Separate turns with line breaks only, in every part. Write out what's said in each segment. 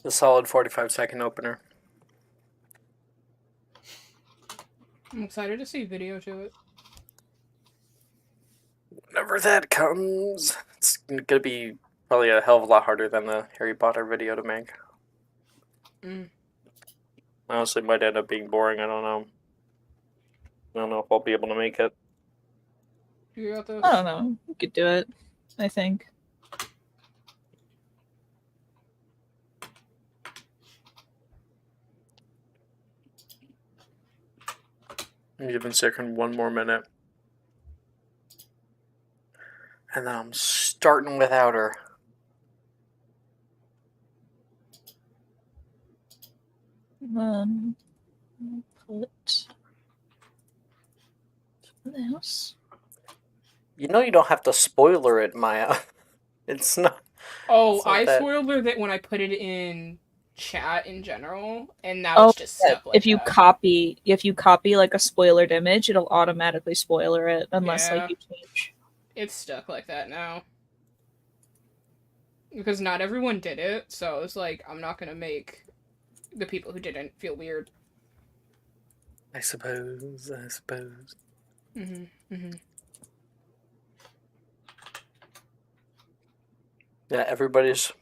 A solid 45-second opener.
I'm excited to see video to it.
Whenever that comes, it's gonna be probably a hell of a lot harder than the Harry Potter video to make. Honestly, might end up being boring. I don't know. I don't know if I'll be able to make it.
You got this?
I don't know. You could do it, I think.
I'm giving Second one more minute. And then I'm starting without her.
Put something else.
You know you don't have to spoiler it, Maya. It's not.
Oh,
it's not
I
that...
spoiled it when I put it in chat in general, and now it's just stuck like
if you copy like a spoilered image, it'll automatically spoiler it unless like you change.
It's stuck like that now. Because not everyone did it, so it's like I'm not gonna make the people who didn't feel weird.
I suppose. Yeah, everybody's...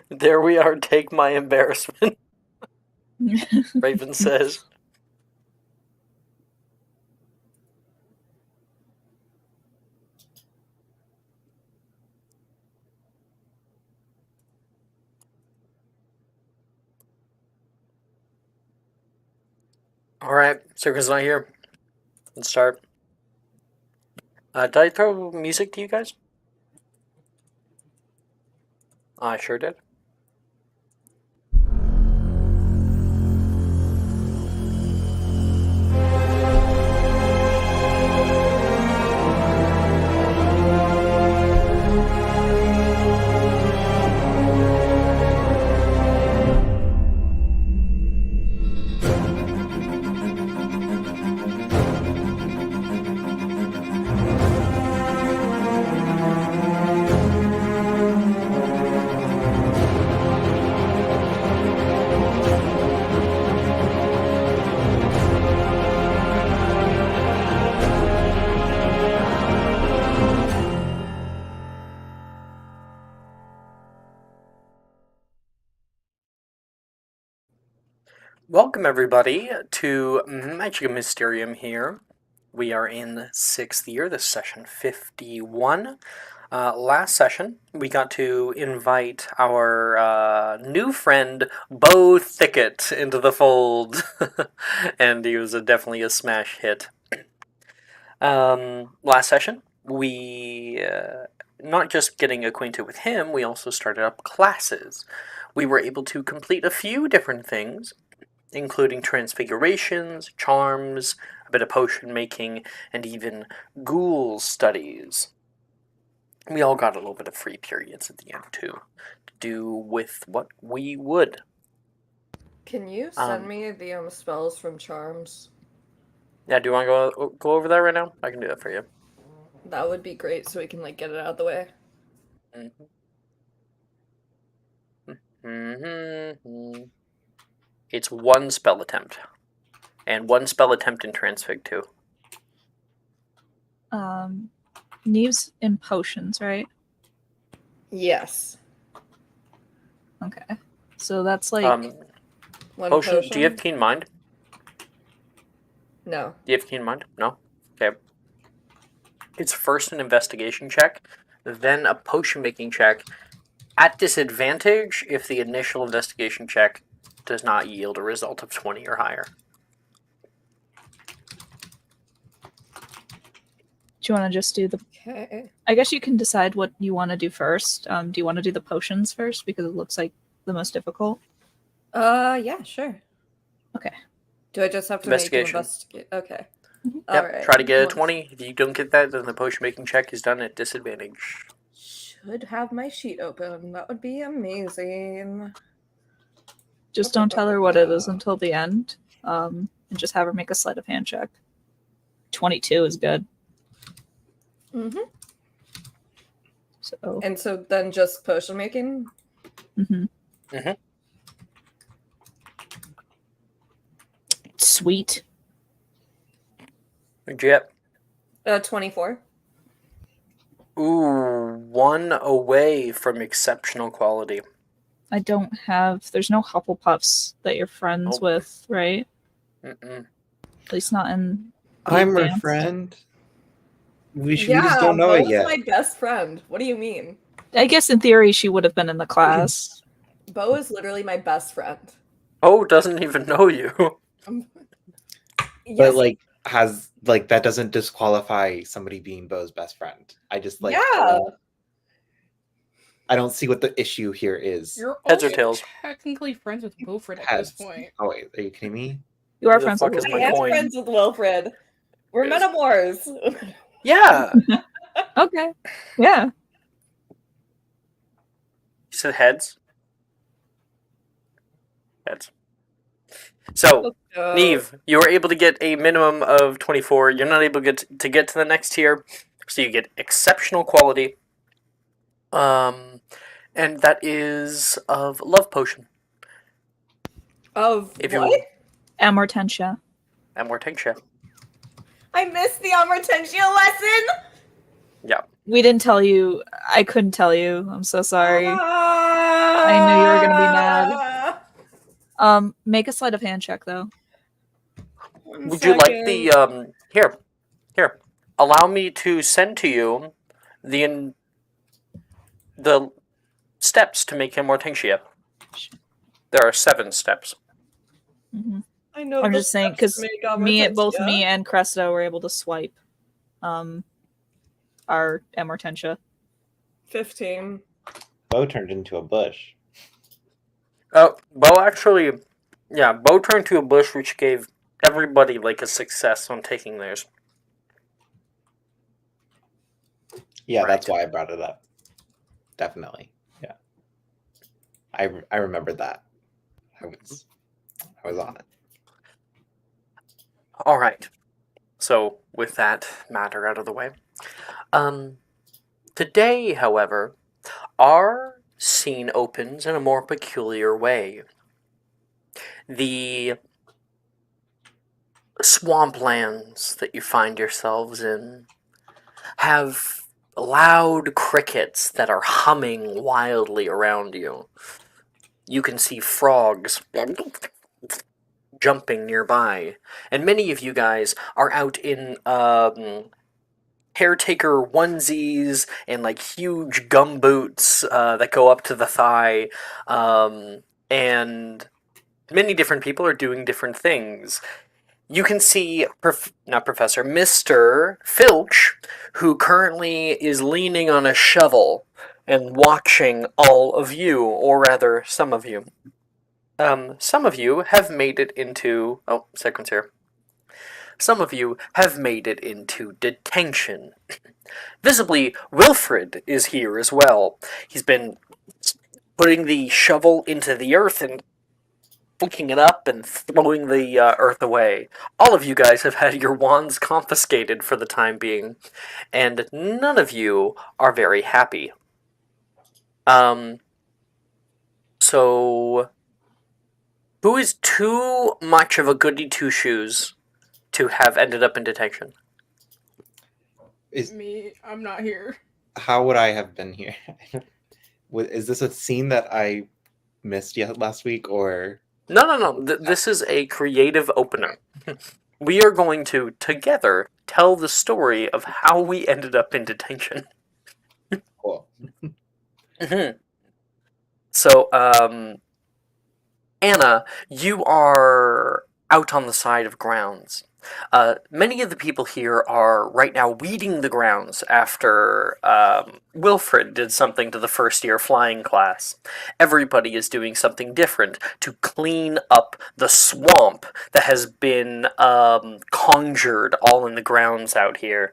There we are, take my embarrassment. Raven says. Alright, Circle's not here. Let's start. Did I throw music to you guys? I sure did. Welcome everybody to Magic Mysterium here. We are in the 6th year, this is session 51. Last session, we got to invite our new friend, Bo Thicket, into the fold. And he was definitely a smash hit. Last session, we, not just getting acquainted with him, we also started up classes. We were able to complete a few different things, including transfigurations, charms, a bit of potion making, and even ghoul studies. We all got a little bit of free periods at the end, too, to do with what we would.
Can you send me the spells from charms?
Yeah, do you want to go over that right now? I can do that for you.
That would be great, so we can, like, get it out of the way.
It's one spell attempt. And one spell attempt in Transfig, too.
Neve's in potions, right?
Yes.
Okay. So that's like...
one
potion? Do you have Keen Mind?
No.
Do you have Keen Mind? No? Okay. It's first an investigation check, then a potion making check, at disadvantage if the initial investigation check does not yield a result of 20 or higher.
Do you want to just do the...
Okay.
I guess you can decide what you want to do first. Do you want to do the potions first? Because it looks like the most difficult.
Yeah, sure.
Okay.
Do I just have to investigate? Okay.
Yep, right. Try to get a 20. If you don't get that, then the potion making check is done at disadvantage.
Should have my sheet open. That would be amazing.
Just don't tell her what it is until the end. And just have her make a sleight of hand check. 22 is good.
So then just potion making?
Mhm.
Sweet.
Yep.
24.
Ooh, one away from exceptional quality.
I don't have. There's no Hufflepuffs that you're friends
Nope.
with, right?
Mm-mm.
At least not in. The
I'm her
advanced.
friend. We
Yeah,
just don't know it
Bo's
yet.
my best friend. What do you mean?
I guess in theory she would have been in the class.
Bo is literally my best friend.
Oh, doesn't even know you.
Yes.
But that doesn't disqualify somebody being Bo's best friend. I just
Yeah.
I don't see what the issue here is.
You're
Heads or
also
tails?
technically friends with Wilfred at this
Heads.
point.
Oh wait, are you kidding me?
You are
Who the
friends
fuck
with
is
I
my
am
coin?
friends with Wilfred. We're
Yes.
metamors.
Yeah.
Okay. Yeah.
You said heads? Heads. So, Neve, you were able to get a minimum of 24. You're not able to get to the next tier, so you get exceptional quality. And that is of love potion.
Of
If
what?
you
Amortentia.
Amortentia.
I missed the Amortentia lesson.
Yeah.
We didn't tell you. I couldn't tell you. I'm so sorry.
I
knew you were gonna be mad. Make a sleight of hand check though.
Would you like the here? Allow me to send to you the steps to make Amortentia. There are 7 steps.
Mm-hmm.
I know.
I'm
the
just saying
steps to
because
make
both
Amortentia.
me and Cresta were able to swipe, our Amortentia.
15.
Bo turned into a bush.
Oh, Bo actually, yeah, Bo turned to a bush, which gave everybody like a success on taking theirs.
Yeah,
Right.
that's why I brought it up. Definitely. Yeah. I remembered that. I was on it.
All right. So with that matter out of the way, today, however, our scene opens in a more peculiar way. The swamplands that you find yourselves in have loud crickets that are humming wildly around you. You can see frogs jumping nearby, and many of you guys are out in caretaker onesies and like huge gum boots that go up to the thigh, and many different people are doing different things. You can see, not Professor, Mr. Filch, who currently is leaning on a shovel and watching all of you, or rather, some of you. Some of you have made it into... Oh, seconds here. Some of you have made it into detention. Visibly, Wilfred is here as well. He's been putting the shovel into the earth and picking it up and throwing the earth away. All of you guys have had your wands confiscated for the time being, and none of you are very happy. So, who is too much of a goody two-shoes to have ended up in detention?
Me, I'm not here.
How would I have been here? Is this a scene that I missed last week, or?
No. This is a creative opener. We are going to, together, tell the story of how we ended up in detention.
Cool.
So, Anna, you are out on the side of grounds. Many of the people here are right now weeding the grounds after Wilfred did something to the first year flying class. Everybody is doing something different to clean up the swamp that has been conjured all in the grounds out here.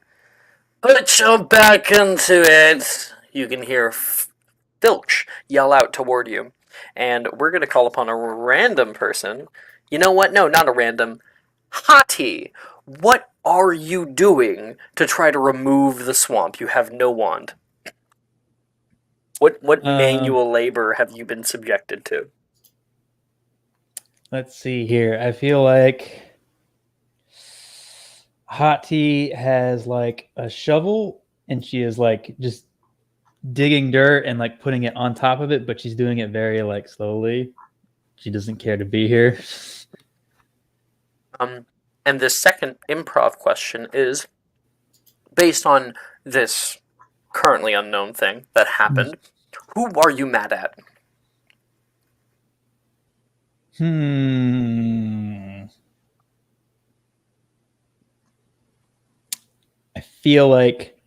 Put your back into it! You can hear Filch yell out toward you. And we're going to call upon a random person. You know what? No, not a random. Hati, what are you doing to try to remove the swamp? You have no wand. What manual labor have you been subjected to?
Let's see here. I feel like Hot Tea has like a shovel and she is like just digging dirt and like putting it on top of it, but she's doing it very like slowly. She doesn't care to be here.
And this second improv question is based on this currently unknown thing that happened. Who are you mad at?
I feel like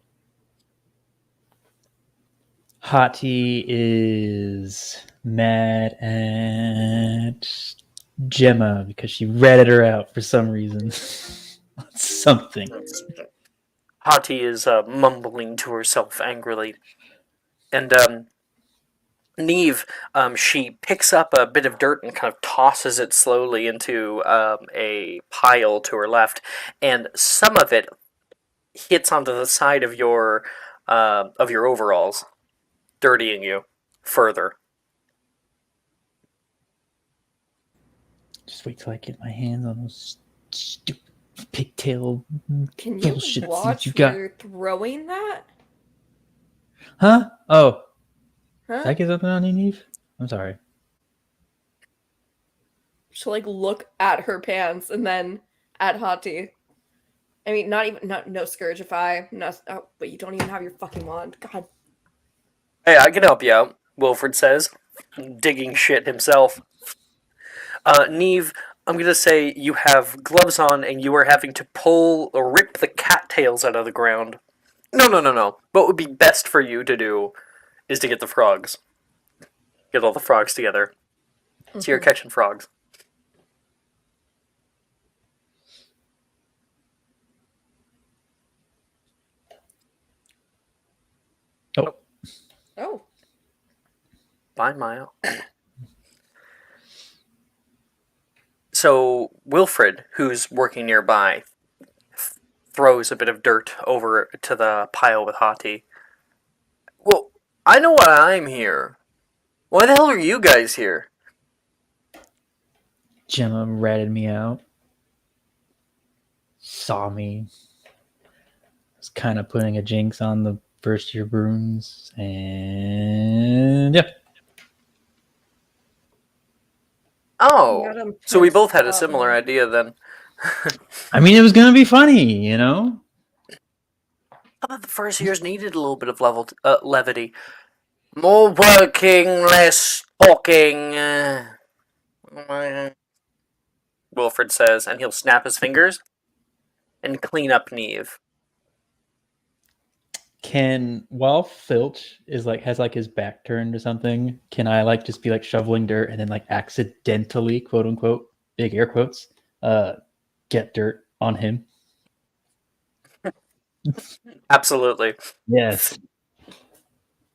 Hati is mad at Gemma because she ratted her out for some reason. Something.
Hati is mumbling to herself angrily. And Neve, she picks up a bit of dirt and kind of tosses it slowly into a pile to her left, and some of it hits onto the side of your overalls, dirtying you further.
Just wait till I get my hands on those stupid pigtail
Can you
bullshit
watch
seeds you got.
where you're throwing that?
Huh? Oh,
Huh?
did I get something on you, Neve? I'm sorry.
She'll like look at her pants and then at Hati. I mean, no Scourgify, no. Oh, but you don't even have your fucking wand. God.
Hey, I can help you out, Wilfred says, digging shit himself. Neve, I'm going to say you have gloves on and you are having to pull or rip the cattails out of the ground. No. What would be best for you to do is to get the frogs. Get all the frogs together. So you're catching frogs.
Oh.
Bye, Maya. So Wilfred, who's working nearby, throws a bit of dirt over to the pile with Hati. Well, I know why I'm here. Why the hell are you guys here?
Gemma ratted me out. Saw me. Was kind of putting a jinx on the first year Bruins. And yeah.
Oh,
Madam
so we
Pence
both had a
taught
similar
me.
idea then.
I mean, it was going to be funny, you know?
I thought the first years needed a little bit of levity. More working, less talking. Wilfred says, and he'll snap his fingers and clean up Neve.
While Filch is like has like his back turned or something, can I like just be like shoveling dirt and then like accidentally, quote unquote, big air quotes, get dirt on him?
Absolutely.
Yes.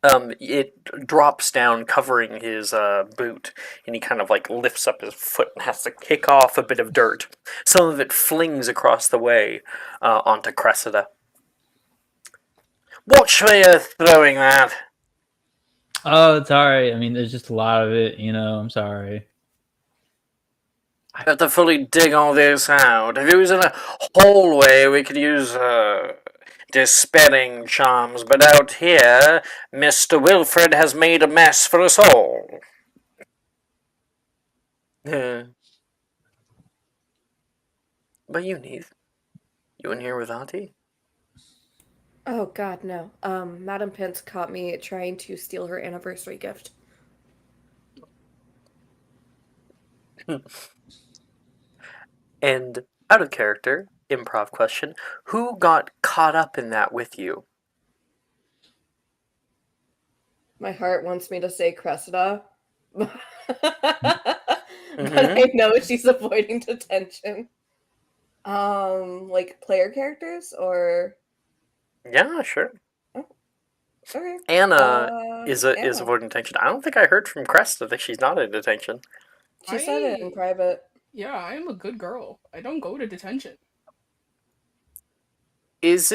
It drops down, covering his boot, and he kind of like lifts up his foot and has to kick off a bit of dirt. Some of it flings across the way onto Cressida. Watch where you're throwing that.
Oh, it's all right. I mean, there's just a lot of it, you know. I'm sorry.
I have to fully dig all this out. If it was in a hallway, we could use dispelling charms, but out here, Mr. Wilfred has made a mess for us all. But you, Neve? You in here with Auntie?
Oh God, no. Madam Pence caught me trying to steal her anniversary gift.
And out of character, improv question, who got caught up in that with you?
My heart wants me to say Cressida, but I know she's avoiding detention. Like player characters or
Yeah, sure.
okay.
Anna is
Anna.
avoiding detention. I don't think I heard from Cresta that she's not in detention.
She said it in private.
Yeah, I am a good girl. I don't go to detention.
Does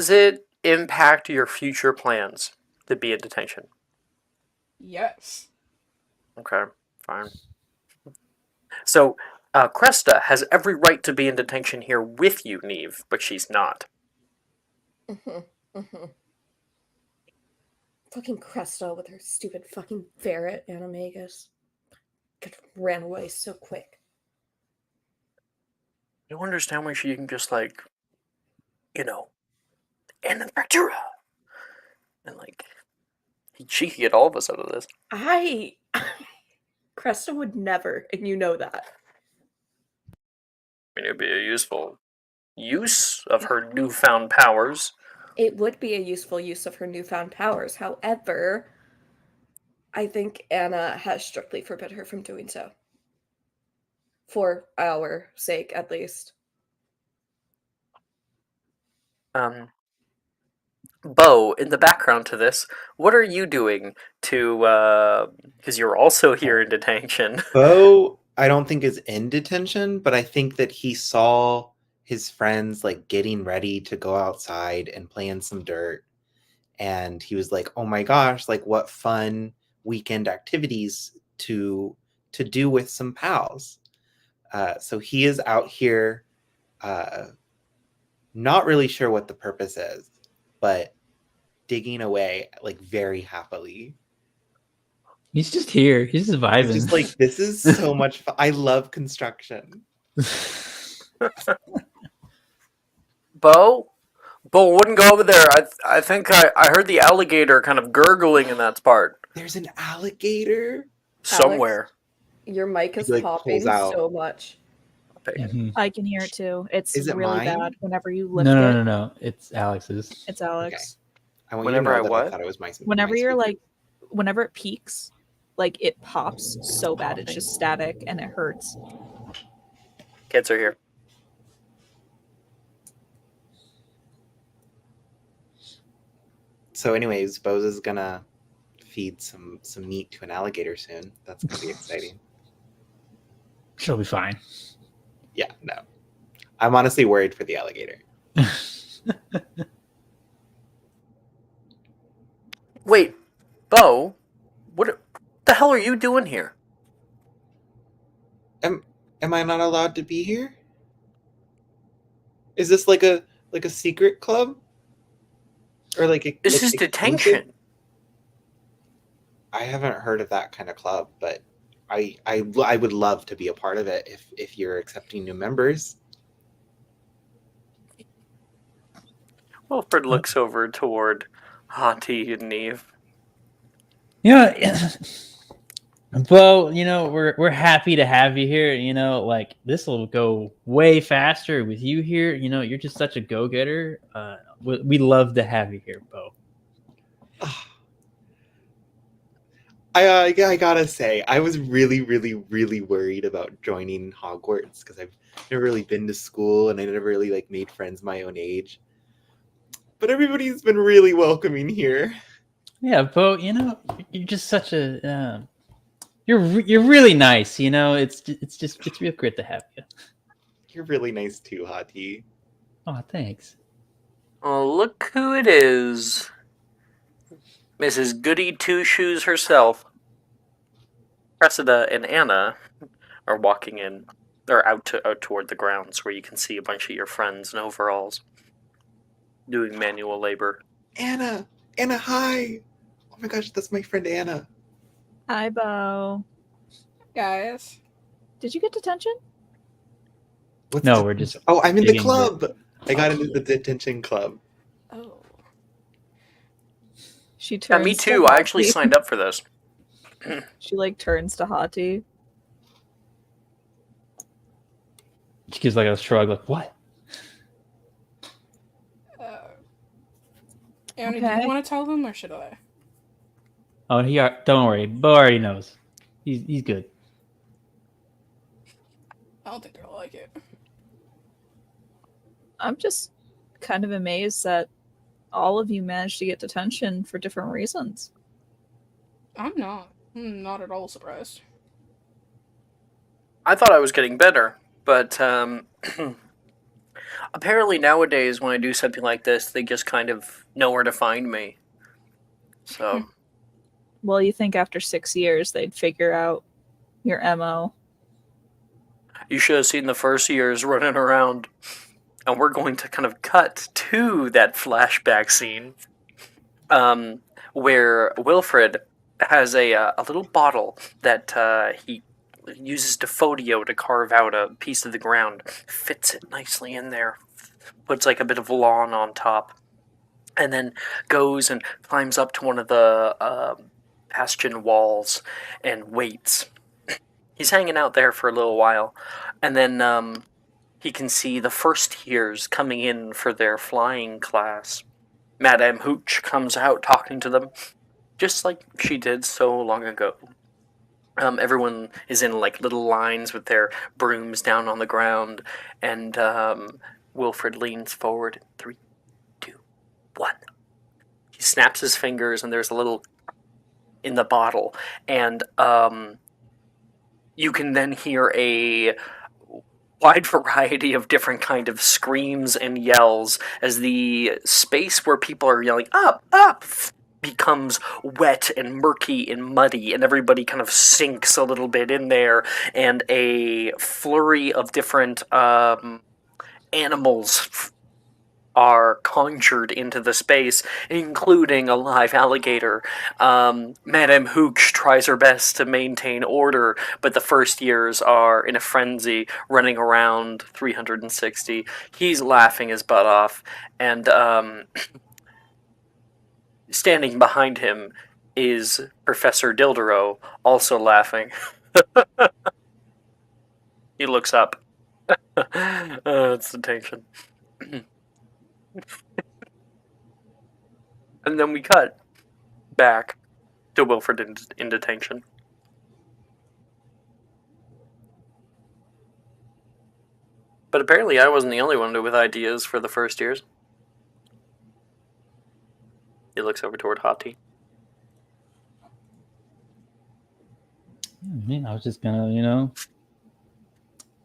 it impact your future plans to be in detention?
Yes.
Okay, fine. So, Cresta has every right to be in detention here with you, Neve, but she's not.
Fucking Cresta with her stupid fucking ferret animagus. Ran away so quick.
I don't understand why she didn't just, like, you know, and the Artura! And, like, she could get all of us out of this.
Cresta would never, and you know that.
I mean, it would be a useful use of her newfound powers.
It would be a useful use of her newfound powers. However, I think Anna has strictly forbid her from doing so. For our sake, at least.
Bo, in the background to this, what are you doing to, because you're also here in detention.
Bo, I don't think is in detention, but I think that he saw his friends like getting ready to go outside and play in some dirt. And he was like, oh my gosh, like what fun weekend activities to do with some pals. So he is out here, not really sure what the purpose is, but digging away like very happily.
He's just here. He's just vibing.
It's just like, this is so much fun. I love construction.
Bo? Bo wouldn't go over there. I think I heard the alligator kind of gurgling in that part.
There's an alligator
Somewhere.
Your mic is
He, like,
popping
pulls out.
so much.
Mhm.
I can hear it too. It's
Is it
really
mine?
bad whenever you lift
No. It's Alex's.
It's Alex.
I want
Whenever
you
I
to know that
what?
I thought it was my
Whenever
my
you're
speaker.
like, whenever it peaks, like it pops so bad. It's just static and it hurts.
Kids are here.
So anyways, Bose is gonna feed some meat to an alligator soon. That's gonna be exciting.
She'll be fine.
Yeah, no. I'm honestly worried for the alligator.
Wait, Bo? What the hell are you doing here?
Am I not allowed to be here? Is this like a secret club? Or like a
This
like
is
exclusive?
detention.
I haven't heard of that kind of club, but I would love to be a part of it if you're accepting new members.
Wilfred looks over toward Hati and Neve.
Yeah. Well, we're happy to have you here. Like this will go way faster with you here. You're just such a go-getter. We love to have you here, Bo.
I gotta say, I was really, really, really worried about joining Hogwarts because I've never really been to school and I never really like made friends my own age. But everybody's been really welcoming here.
Yeah, Bo. You're just such a. You're really nice. It's real great to have you.
You're really nice too, Hati.
Oh, thanks.
Oh, look who it is. Mrs. Goody Two Shoes herself. Cressida and Anna are walking in, or out toward the grounds where you can see a bunch of your friends in overalls doing manual labor.
Anna, hi. Oh my gosh, that's my friend Anna.
Hi, Bo.
Guys.
Did you get detention?
What's
No, we're just.
Oh, I'm in the
digging
club. I got into the detention club.
Oh.
She
Yeah,
turns.
me
to
too. I actually
Hati.
signed up for this.
She like turns to Hati.
She gives like a shrug, like what?
Annie, do
Okay.
you want to tell them or should I?
Oh, don't worry. Bo already knows. He's good.
I don't think they'll like it.
I'm just kind of amazed that all of you managed to get detention for different reasons.
I'm not at all surprised.
I thought I was getting better, but apparently nowadays when I do something like this, they just kind of know where to find me. So,
Well, you think after 6 years they'd figure out your MO.
You should have seen the first years running around. And we're going to kind of cut to that flashback scene where Wilfred has a little bottle that he uses Defodio to carve out a piece of the ground, fits it nicely in there, puts like a bit of lawn on top, and then goes and climbs up to one of the bastion walls and waits. He's hanging out there for a little while, and then he can see the first years coming in for their flying class. Madame Hooch comes out talking to them, just like she did so long ago. Everyone is in like little lines with their brooms down on the ground, and Wilfred leans forward. 3, 2, 1. He snaps his fingers, and there's a little in the bottle, and you can then hear a wide variety of different kind of screams and yells as the space where people are yelling up, up, becomes wet and murky and muddy, and everybody kind of sinks a little bit in there, and a flurry of different animals are conjured into the space, including a live alligator. Madame Hooch tries her best to maintain order, but the first years are in a frenzy, running around 360. He's laughing his butt off, and standing behind him is Professor Dildero, also laughing. He looks up. It's the tension. And then we cut back to Wilfred in detention. But apparently I wasn't the only one with ideas for the first years. He looks over toward Hati.
I was just gonna,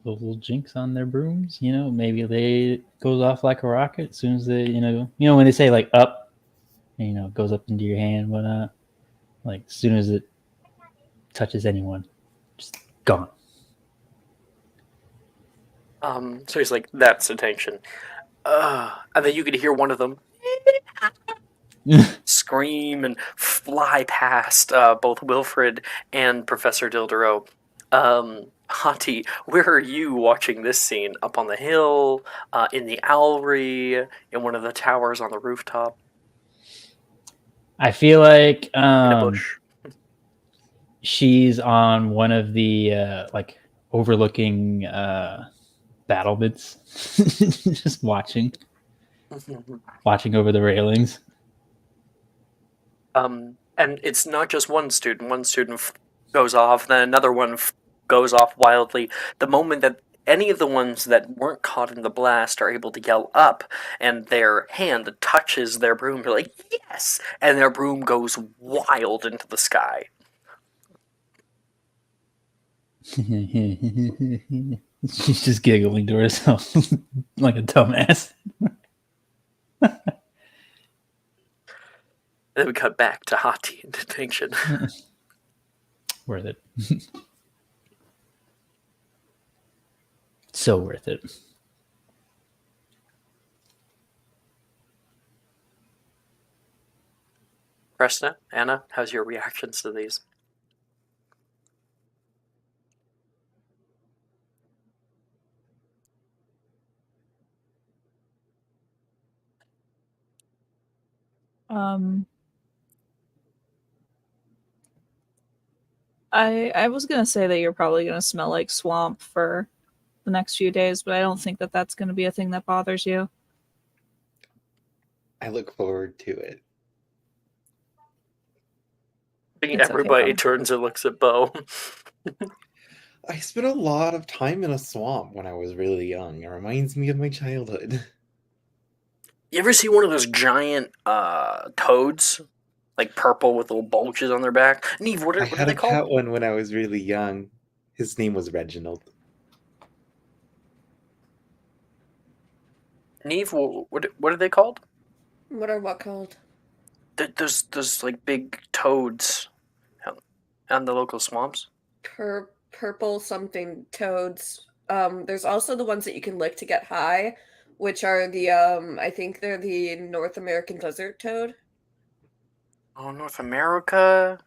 those little jinx on their brooms, maybe they goes off like a rocket as soon as they, when they say like up, and, goes up into your hand, whatnot, like as soon as it touches anyone, just gone.
So he's like, that's detention. And then you could hear one of them scream and fly past both Wilfred and Professor Dildero. Hati, where are you watching this scene? Up on the hill, in the owlry, in one of the towers on the rooftop?
I feel like
In a bush?
She's on one of the like overlooking battlements, just watching over the railings.
And it's not just one student. One student goes off, then another one goes off wildly. The moment that any of the ones that weren't caught in the blast are able to yell up, and their hand touches their broom, they're like, yes! And their broom goes wild into the sky.
She's just giggling to herself like a dumbass.
Then we cut back to Hati in detention.
Worth it. So worth it.
Preston, Anna, how's your reactions to these?
I was gonna say that you're probably gonna smell like swamp for the next few days, but I don't think that that's gonna be a thing that bothers you.
I look forward to it.
It's
Everybody
okay,
turns and looks at Bo.
I spent a lot of time in a swamp when I was really young. It reminds me of my childhood.
You ever see one of those giant toads? Like purple with little bulges on their back? Neve, what
I
are
had
they
a
called?
pet one when I was really young. His name was Reginald.
Neve, what are they called?
What are what called?
Those like big toads. And the local swamps.
Purple something toads. There's also the ones that you can lick to get high, which are the I think they're the North American desert toad.
Oh, North America.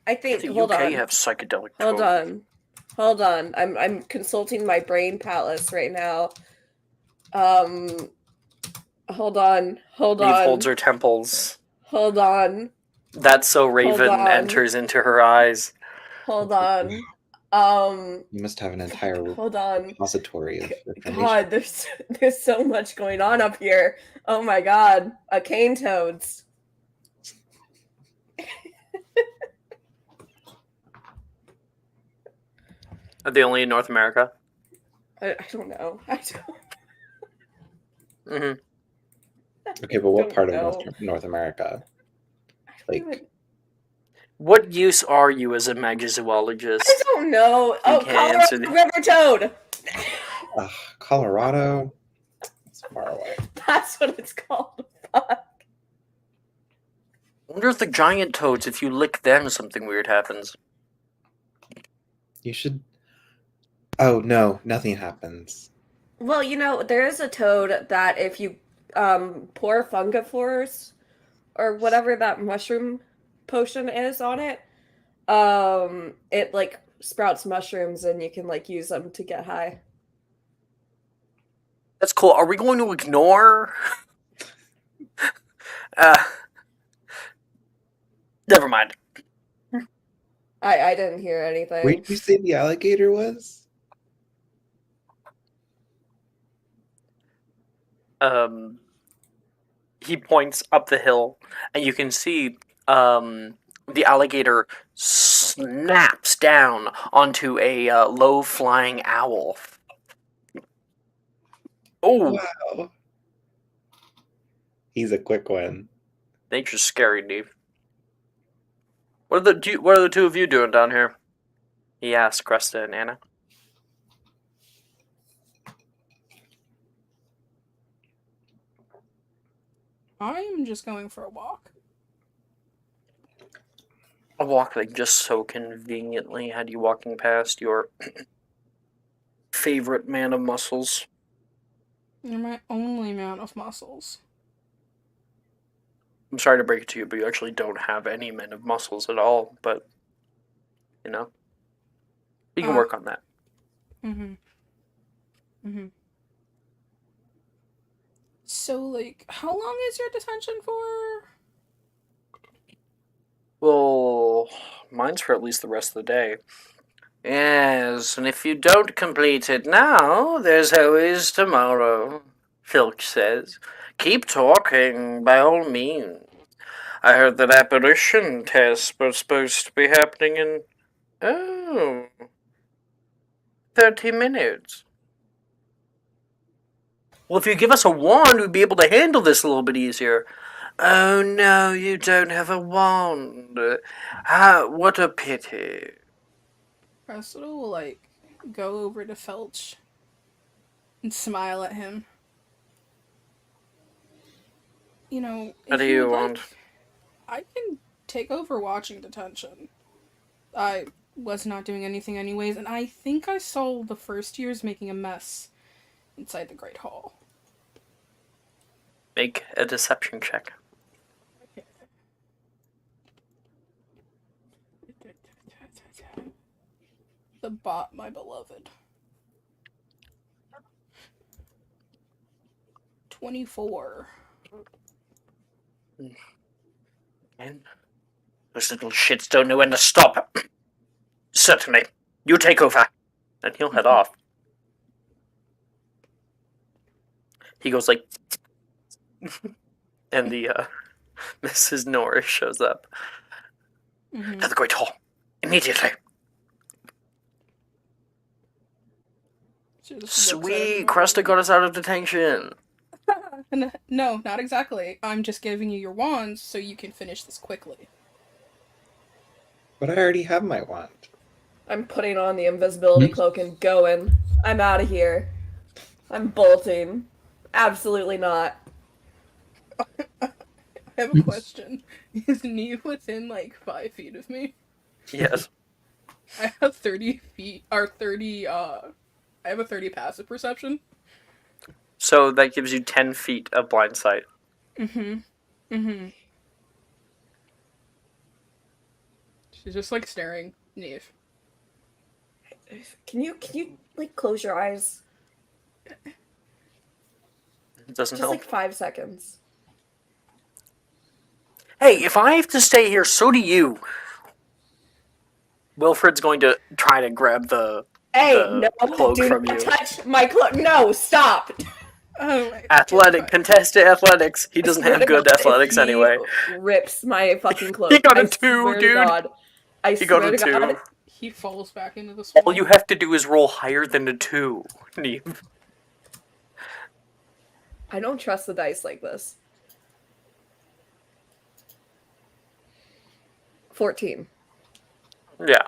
I think.
The
Hold
UK
on.
have psychedelic
Hold
toads.
on. I'm consulting my brain palace right now. Um, hold on.
Neve holds her temples.
Hold on.
That's so Raven
on.
enters into her eyes.
Hold on.
You must have an entire
Hold on.
repository of information.
God, there's so much going on up here. Oh my God, cane toads.
Are they only in North America?
I don't know. I don't.
Mm-hmm.
Okay, but what
don't
part
know.
of North America?
I don't
Like,
even-
What use are you as a magizoologist?
I don't know.
You
Oh,
can't
Colorado
answer the-
River toad.
Colorado? It's far away.
That's what it's called. Fuck.
I wonder if the giant toads, if you lick them, something weird happens.
You should. Oh no, nothing happens.
Well, there is a toad that if you pour fungivores or whatever that mushroom potion is on it, it like sprouts mushrooms and you can like use them to get high.
That's cool. Are we going to ignore? Never mind.
I didn't hear anything.
Where did you say the alligator was?
He points up the hill, and you can see the alligator snaps down onto a low-flying owl. Oh,
Wow. He's a quick one.
nature's scary, Neve. What are the two of you doing down here? He asked Cresta and Anna.
I'm just going for a walk.
A walk that just so conveniently had you walking past your favorite man of muscles.
You're my only man of muscles.
I'm sorry to break it to you, but you actually don't have any men of muscles at all, but, you know, you can work on that.
So, like, how long is your detention for?
Well, mine's for at least the rest of the day. Yes, and if you don't complete it now, there's always tomorrow, Filch says. Keep talking, by all means. I heard that apparition tests were supposed to be happening in, 30 minutes. Well, if you give us a wand, we'd be able to handle this a little bit easier. Oh no, you don't have a wand. What a pity.
Cressida will, like, go over to Felch and smile at him. You know,
What
if
do you
would
want?
like, I can take over watching detention. I was not doing anything anyways, and I think I saw the first years making a mess inside the Great Hall.
Make a deception check.
The bot, my beloved. 24.
And those little shits don't know when to stop. Certainly. You take over. And he'll head off. He goes like... and the, Mrs. Norris shows up.
Mm-hmm.
To the Great Hall. Immediately. Sweet, Cresta got us out of detention.
No, not exactly. I'm just giving you your wands so you can finish this quickly.
But I already have my wand.
I'm putting on the invisibility cloak and going. I'm out of here. I'm bolting. Absolutely not.
I have a question. Is Neve within, like, 5 feet of me?
Yes.
I have 30 feet, or 30, I have a 30 passive perception.
So that gives you 10 feet of blind sight.
She's just, like, staring. Neve.
Can you like close your eyes?
It doesn't
Just
help.
like 5 seconds.
Hey, if I have to stay here, so do you. Wilfred's going to try to grab the cloak
do
from
not
you.
touch my cloak. No, stop.
Oh,
Contested athletics. He doesn't
I swear
have
to
good
God,
athletics
if he
anyway.
rips my fucking cloak.
He got a
I
2,
swear
dude.
To God. I
He got
swear
a
to
2.
God.
He falls back into the swamp.
All you have to do is roll higher than a 2, Neve.
I don't trust the dice like this. 14.
Yeah.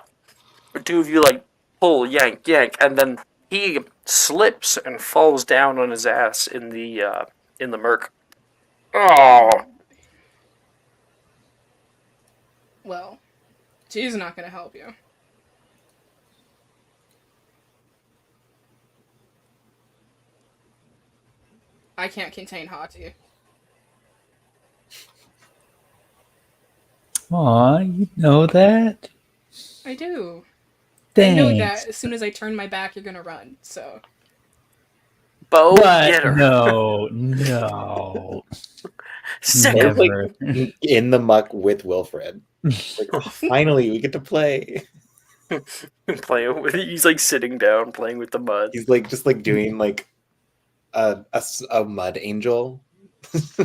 The two of you, like, pull, yank, and then he slips and falls down on his ass in the murk. Oh.
Well, she's not gonna help you. I can't contain Hati.
Aw, you know that?
I do.
Thanks.
I know that as soon as I turn my back, you're gonna run, so.
Bo,
But
get her.
no.
Sick
Bo's
of
Never.
like in the muck with Wilfred. Like, oh, finally, we get to play.
playing with. He's like sitting down, playing with the mud.
He's like just like doing like a mud angel.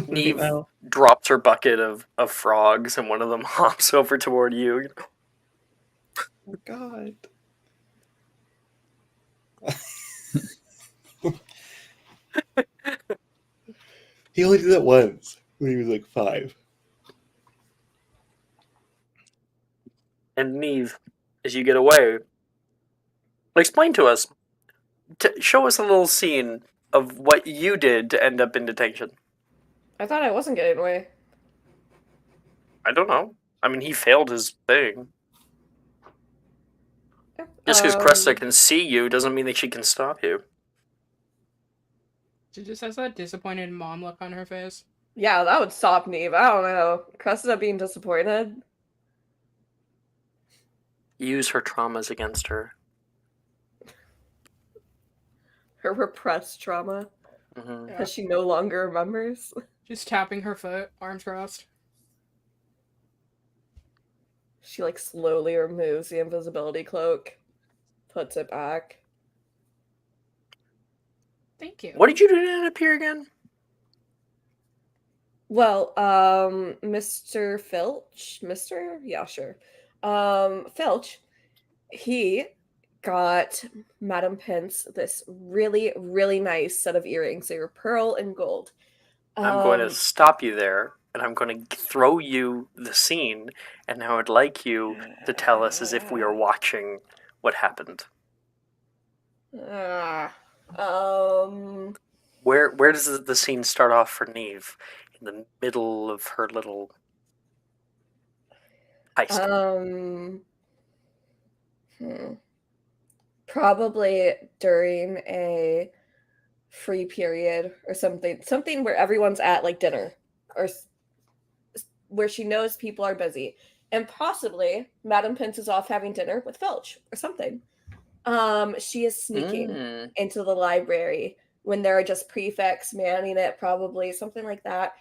Neve
Well,
drops her bucket of frogs, and one of them hops over toward you.
oh God. He only did that once when he was like 5.
And Neve, as you get away, explain to us, show us a little scene of what you did to end up in detention.
I thought I wasn't getting away.
I don't know. I mean, he failed his thing. Just because Cresta can see you doesn't mean that she can stop you.
She just has that disappointed mom look on her face.
Yeah, that would stop Neve. I don't know. Cressida being disappointed.
Use her traumas against her.
Her repressed trauma.
Mm-hmm.
Yeah.
That she no longer remembers.
Just tapping her foot, arms crossed.
She like slowly removes the invisibility cloak, puts it back.
Thank you.
What did you do to end up here again?
Well, Mr. Filch, Filch, he got Madame Pence this really, really nice set of earrings. They were pearl and gold.
I'm going to stop you there, and I'm going to throw you the scene, and I would like you to tell us as if we are watching what happened. Where does the scene start off for Neve? In the middle of her little heist.
Probably during a free period or something where everyone's at like dinner or where she knows people are busy, and possibly Madame Pence is off having dinner with Filch or something. She is sneaking into the library when there are just prefects manning it, probably something like that.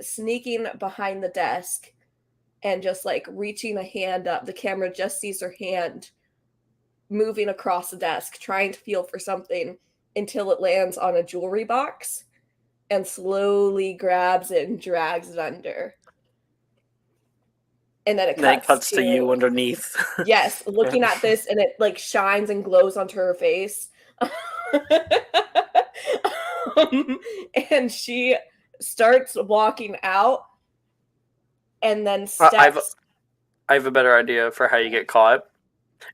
Sneaking behind the desk and just like reaching a hand up. The camera just sees her hand moving across the desk, trying to feel for something until it lands on a jewelry box and slowly grabs it and drags it under. And then it cuts
to you underneath.
Yes, looking at this, and it like shines and glows onto her face. And she starts walking out and then steps.
I have a better idea for how you get caught.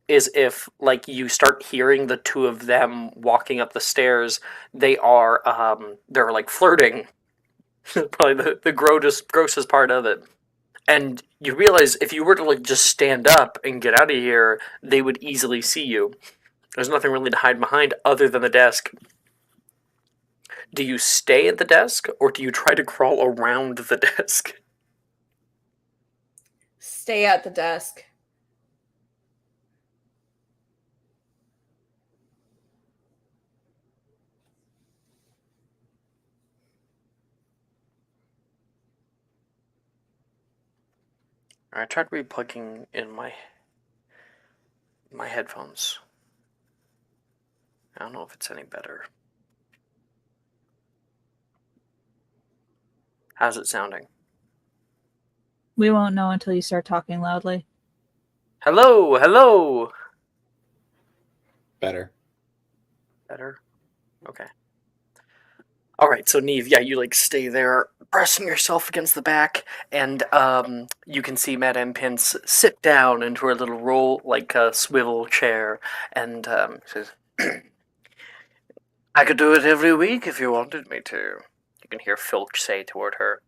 Is if like you start hearing the two of them walking up the stairs, they're like flirting. Probably the grossest part of it. And you realize if you were to like just stand up and get out of here, they would easily see you. There's nothing really to hide behind other than the desk. Do you stay at the desk or do you try to crawl around the desk?
Stay at the desk.
I tried replugging in my headphones. I don't know if it's any better. How's it sounding?
We won't know until you start talking loudly.
Hello, hello.
Better.
Better. Okay. All right, so Neve, yeah, you like stay there, pressing yourself against the back, and you can see Madame Pince sit down into her little roll, like a swivel chair, and says, "I could do it every week if you wanted me to." You can hear Filch say toward her,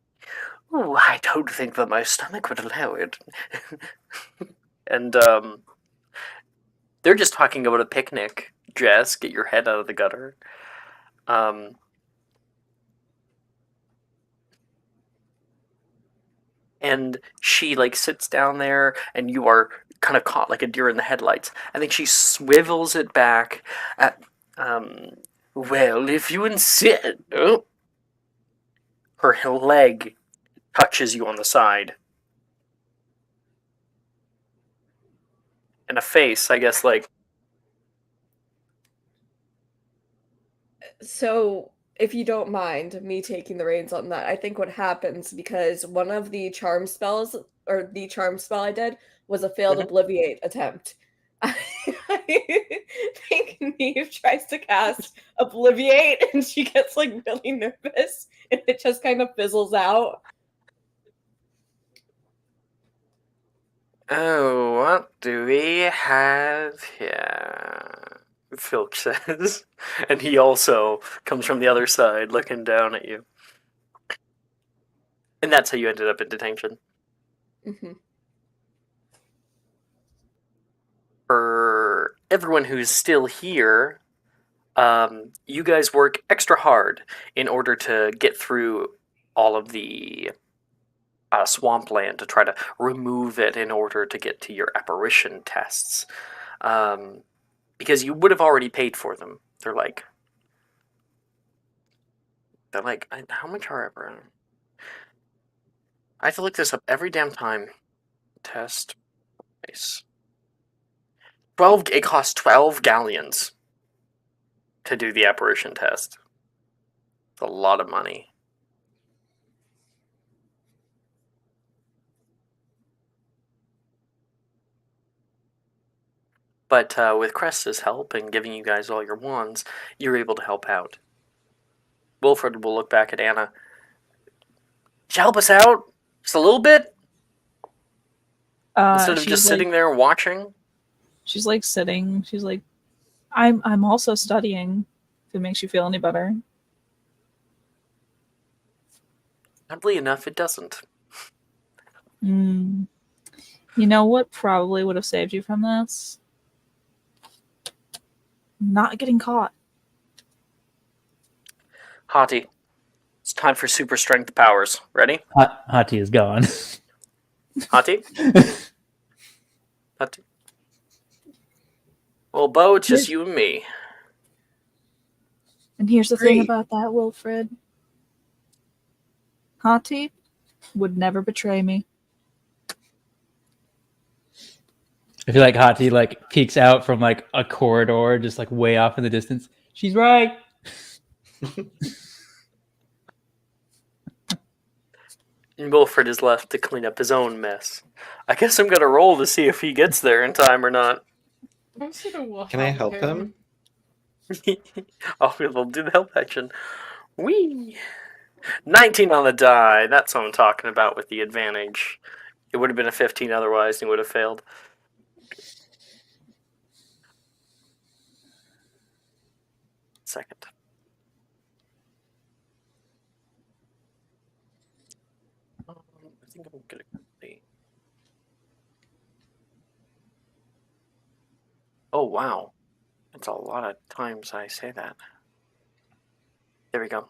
"Oh, I don't think that my stomach would allow it." And they're just talking about a picnic. Jess, get your head out of the gutter. And she like sits down there, and you are kind of caught like a deer in the headlights. I think she swivels it back at, well, if you insist. Oh. Her leg touches you on the side. And a face, I guess, like,
So, if you don't mind me taking the reins on that, I think what happens because one of the charm spells, or the charm spell I did, was a failed
Mhm.
obliviate attempt. I think Neve tries to cast obliviate and she gets like really nervous and it just kind of fizzles out.
oh, what do we have here? Filch says. And he also comes from the other side looking down at you. And that's how you ended up in detention.
Mm-hmm.
For everyone who's still here, you guys work extra hard in order to get through all of the swampland to try to remove it in order to get to your apparition tests. Because you would have already paid for them. They're like, how much are ever? I have to look this up every damn time. Test price. 12. It costs 12 galleons to do the apparition test. It's a lot of money. But with Cresta's help and giving you guys all your wands, you're able to help out. Wilfred will look back at Anna. Did you help us out? Just a little bit? Instead of just sitting there watching?
She's like sitting. She's like, I'm also studying. If it makes you feel any better.
Oddly enough, it doesn't.
You know what probably would have saved you from this? Not getting caught.
Hati, it's time for super strength powers. Ready?
Hati is gone.
Hati? Hati? Well, Bo, it's just you and me.
And here's the thing
Great.
about that, Wilfred. Hati would never betray me.
I feel like Hati like peeks out from like a corridor, just like way off in the distance. She's right.
And Wilfred is left to clean up his own mess. I guess I'm gonna roll to see if he gets there in time or not.
Can I help him?
Oh, we'll do the help action. Whee! 19 on the die. That's what I'm talking about with the advantage. It would have been a 15 otherwise, and he would have failed. Second. I think I'm gonna Oh, wow. That's a lot of times I say that. There we go.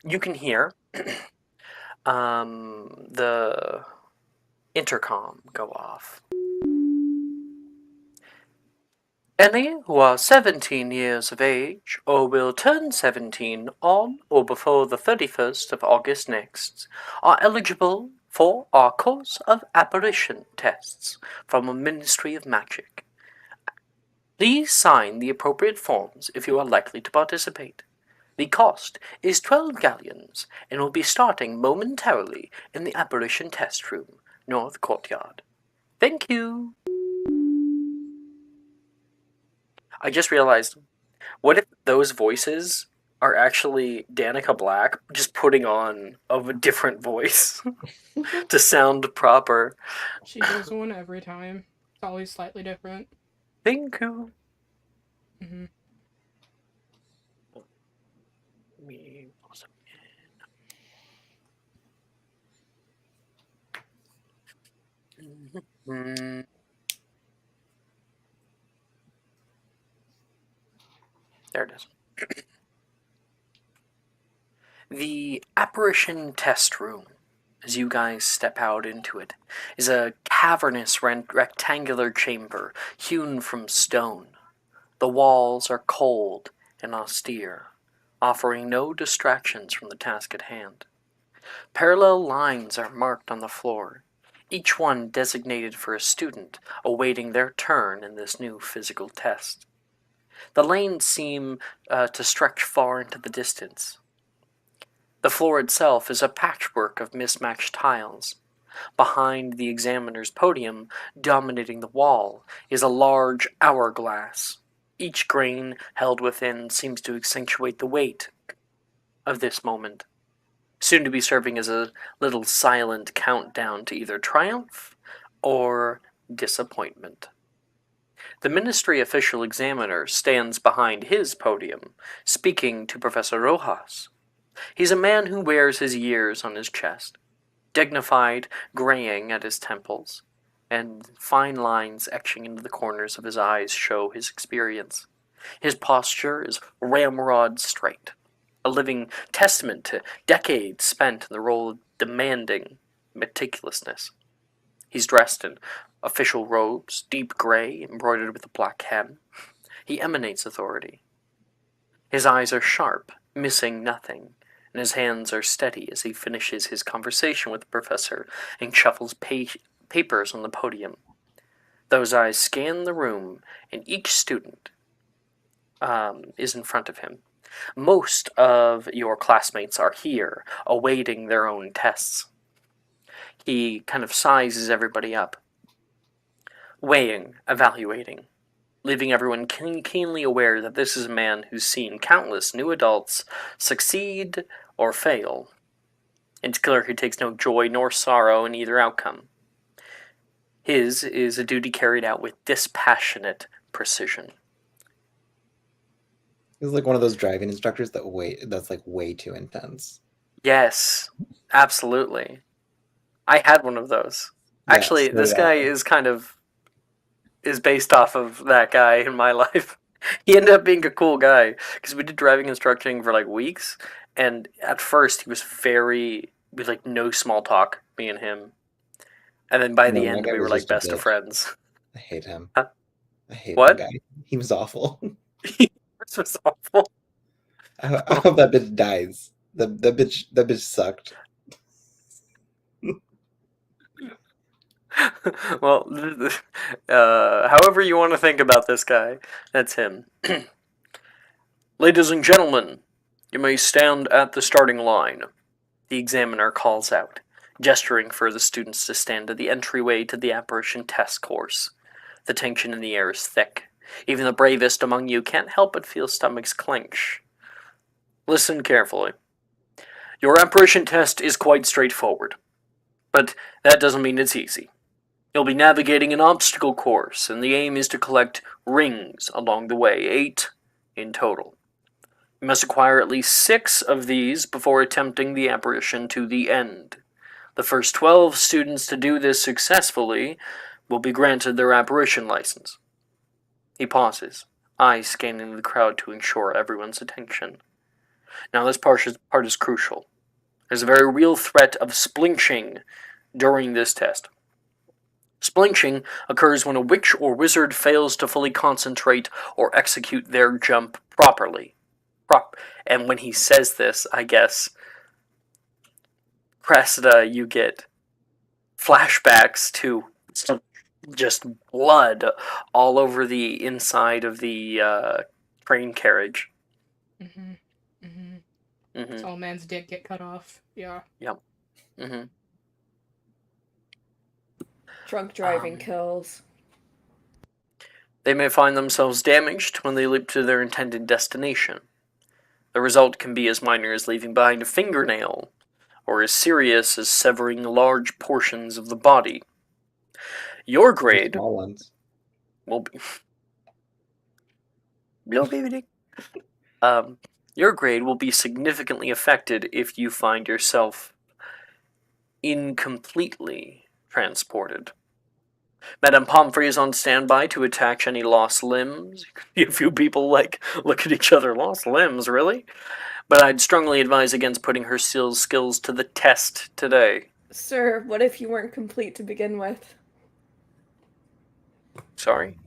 You can hear the intercom go off. Any who are 17 years of age or will turn 17 on or before the 31st of August next are eligible for our course of apparition tests from the Ministry of Magic. Please sign the appropriate forms if you are likely to participate. The cost is 12 galleons and will be starting momentarily in the apparition test room, North Courtyard. Thank you. I just realized, what if those voices are actually Danica Black just putting on of a different voice to sound proper?
She does one every time. It's always slightly different.
Thank you.
Hmm.
Me also. Mm, there it is. The apparition test room, as you guys step out into it, is a cavernous rectangular chamber hewn from stone. The walls are cold and austere, offering no distractions from the task at hand. Parallel lines are marked on the floor, each one designated for a student awaiting their turn in this new physical test. The lanes seem to stretch far into the distance. The floor itself is a patchwork of mismatched tiles. Behind the examiner's podium, dominating the wall, is a large hourglass. Each grain held within seems to accentuate the weight of this moment, soon to be serving as a little silent countdown to either triumph or disappointment. The ministry official examiner stands behind his podium, speaking to Professor Rojas. He's a man who wears his years on his chest, dignified, graying at his temples, and fine lines etching into the corners of his eyes show his experience. His posture is ramrod straight, a living testament to decades spent in the role of demanding meticulousness. He's dressed in official robes, deep gray, embroidered with a black hem. He emanates authority. His eyes are sharp, missing nothing, and his hands are steady as he finishes his conversation with the professor and shuffles papers on the podium. Those eyes scan the room, and each student is in front of him. Most of your classmates are here, awaiting their own tests. He kind of sizes everybody up, weighing, evaluating, leaving everyone keenly aware that this is a man who's seen countless new adults succeed or fail. It's clear he takes no joy nor sorrow in either outcome. His is a duty carried out with dispassionate precision.
He's like one of those driving instructors that's like way too intense.
Yes, absolutely. I had one of those.
Yeah,
Actually,
so
this
did
guy
I.
is based off of that guy in my life. He ended up being a cool guy because we did driving instructing for like weeks, and at first he was we like no small talk, me and him, and then by
No,
the
that
end
guy
we were
was
like
just a
best of
bitch.
friends.
I hate him.
Huh?
I hate that
What?
guy. He was awful.
This was awful.
I hope that bitch dies. The bitch sucked.
Well, however you want to think about this guy, that's him. Ladies and gentlemen, you may stand at the starting line, the examiner calls out, gesturing for the students to stand at the entryway to the apparition test course. The tension in the air is thick. Even the bravest among you can't help but feel stomachs clench. Listen carefully. Your apparition test is quite straightforward, but that doesn't mean it's easy. You'll be navigating an obstacle course, and the aim is to collect rings along the way, 8 in total. You must acquire at least 6 of these before attempting the apparition to the end. The first 12 students to do this successfully will be granted their apparition license. He pauses, eyes scanning the crowd to ensure everyone's attention. Now this part is crucial. There's a very real threat of splinching during this test. Splinching occurs when a witch or wizard fails to fully concentrate or execute their jump properly. And when he says this, I guess, Cressida, you get flashbacks to just blood all over the inside of the train carriage.
Mm-hmm. Mm-hmm.
Mm-hmm.
Tall man's dick get cut off. Yeah.
Mm-hmm.
Drunk driving kills.
They may find themselves damaged when they leap to their intended destination. The result can be as minor as leaving behind a fingernail, or as serious as severing large portions of the body. Your grade
Small ones.
will be... Little baby dick. Your grade will be significantly affected if you find yourself incompletely transported. Madame Pomfrey is on standby to attach any lost limbs. A few people look at each other, lost limbs, really? But I'd strongly advise against putting her skills to the test today.
Sir, what if you weren't complete to begin with?
Sorry?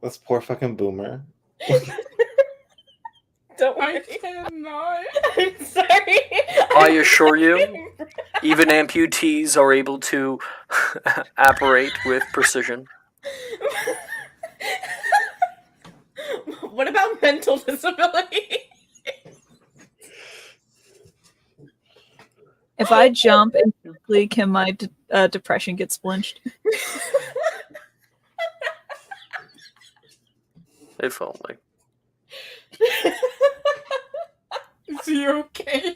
This poor fucking boomer.
Don't
I
worry.
cannot.
I'm sorry.
I assure you, even amputees are able to apparate with precision.
What about mental disability?
If I jump and quickly, can my depression get splinched?
If only.
Is he okay?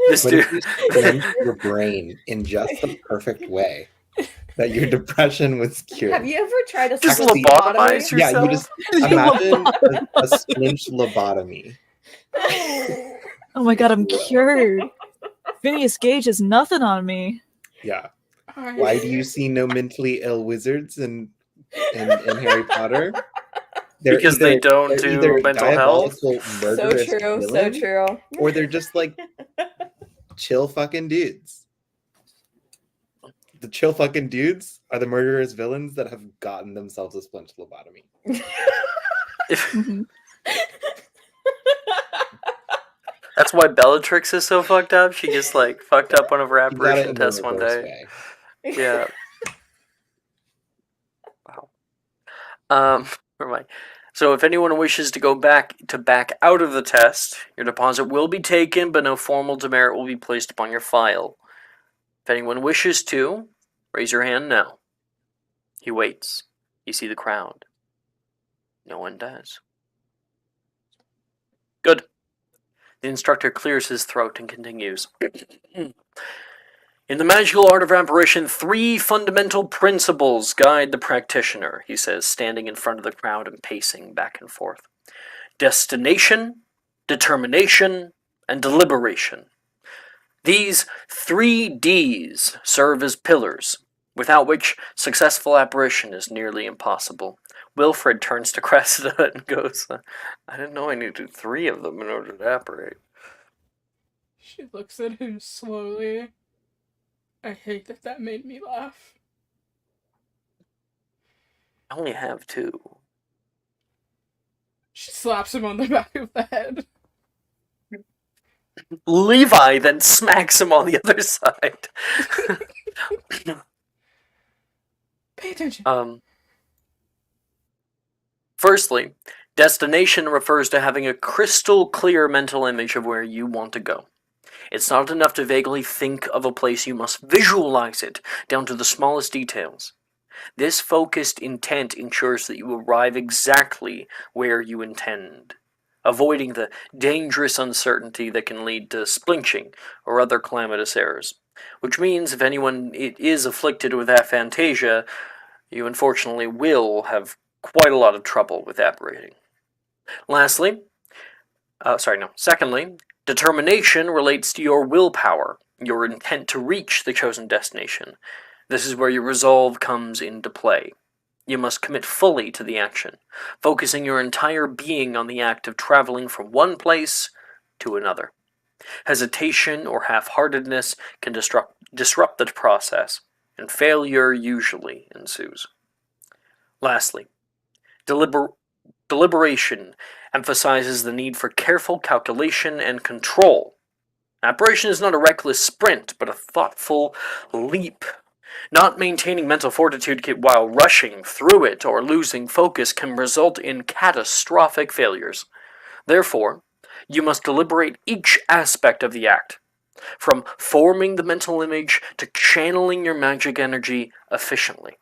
This
But
dude.
if you splint your brain in just the perfect way, that your depression was cured.
Have you ever tried a
Just
split
lobotomize
lobotomy?
Yeah, you
yourself?
just imagine a splinch lobotomy.
Oh my god, I'm cured. Phineas Gage is nothing on me.
Yeah. Why do you see no mentally ill wizards in Harry Potter?
Because they don't
they're
do
either
mental health?
diabolical,
So
murderous
true, so
villains,
true.
or they're just like chill fucking dudes. The chill fucking dudes are the murderous villains that have gotten themselves a splinch lobotomy.
Mhm.
That's why Bellatrix is so fucked up. She just fucked up one of her
You got it
apparition
in the
tests one
reverse
day.
way.
Yeah. Never mind. So if anyone wishes to go back out of the test, your deposit will be taken, but no formal demerit will be placed upon your file. If anyone wishes to, raise your hand now. He waits. You see the crowd. No one does. Good. The instructor clears his throat and continues. In the magical art of apparition, 3 fundamental principles guide the practitioner, he says, standing in front of the crowd and pacing back and forth. Destination, determination, and deliberation. These 3 Ds serve as pillars, without which successful apparition is nearly impossible. Wilfred turns to Cressida and goes, I didn't know I needed 3 of them in order to apparate.
She looks at him slowly. I hate that made me laugh.
I only have 2.
She slaps him on the back of the head.
Levi then smacks him on the other side.
Pay attention.
Firstly, destination refers to having a crystal clear mental image of where you want to go. It's not enough to vaguely think of a place, you must visualize it, down to the smallest details. This focused intent ensures that you arrive exactly where you intend, avoiding the dangerous uncertainty that can lead to splinching or other calamitous errors. Which means if anyone is afflicted with aphantasia, you unfortunately will have quite a lot of trouble with apparating. Lastly, Secondly, determination relates to your willpower, your intent to reach the chosen destination. This is where your resolve comes into play. You must commit fully to the action, focusing your entire being on the act of traveling from one place to another. Hesitation or half-heartedness can disrupt the process, and failure usually ensues. Lastly, deliberation emphasizes the need for careful calculation and control. Apparition is not a reckless sprint, but a thoughtful leap. Not maintaining mental fortitude while rushing through it or losing focus can result in catastrophic failures. Therefore, you must deliberate each aspect of the act, from forming the mental image to channeling your magic energy efficiently.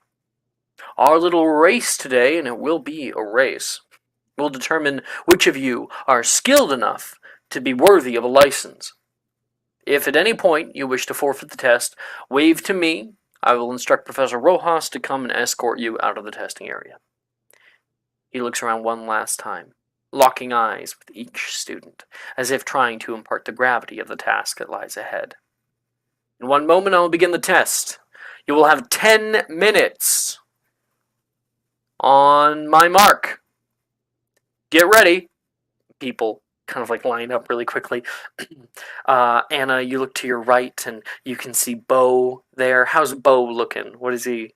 Our little race today, and it will be a race, will determine which of you are skilled enough to be worthy of a license. If at any point you wish to forfeit the test, wave to me. I will instruct Professor Rojas to come and escort you out of the testing area. He looks around one last time, locking eyes with each student, as if trying to impart the gravity of the task that lies ahead. In one moment I will begin the test. You will have 10 minutes. On my mark. Get ready. People kind of like line up really quickly. Anna, you look to your right and you can see Bo there. How's Bo looking? What is he?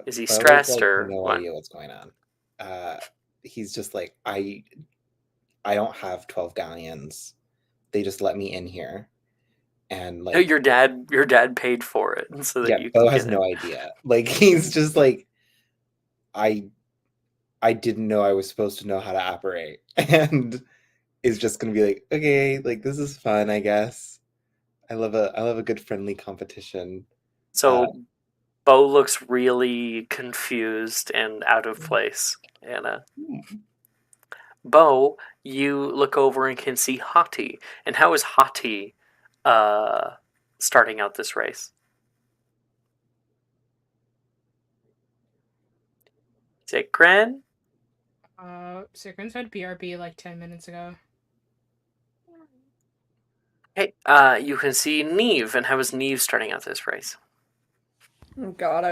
Is he
Bo
stressed
like
or
no
what?
idea what's going on. He's just like, I don't have 12 galleons. They just let me in here. And
No,
like,
your dad paid for it so that
yeah,
you
Bo
can
has
get
no
in.
idea. Like, he's just like, I didn't know I was supposed to know how to operate. And is just gonna be like, okay, like this is fun, I guess. I love a good friendly competition.
So Bo looks really confused and out of place. Anna. Bo, you look over and can see Hati. And how is Hati starting out this race? Zikren?
Sikrin said BRB like 10 minutes ago.
Hey, you can see Neve, and how is Neve starting out this race?
Oh God,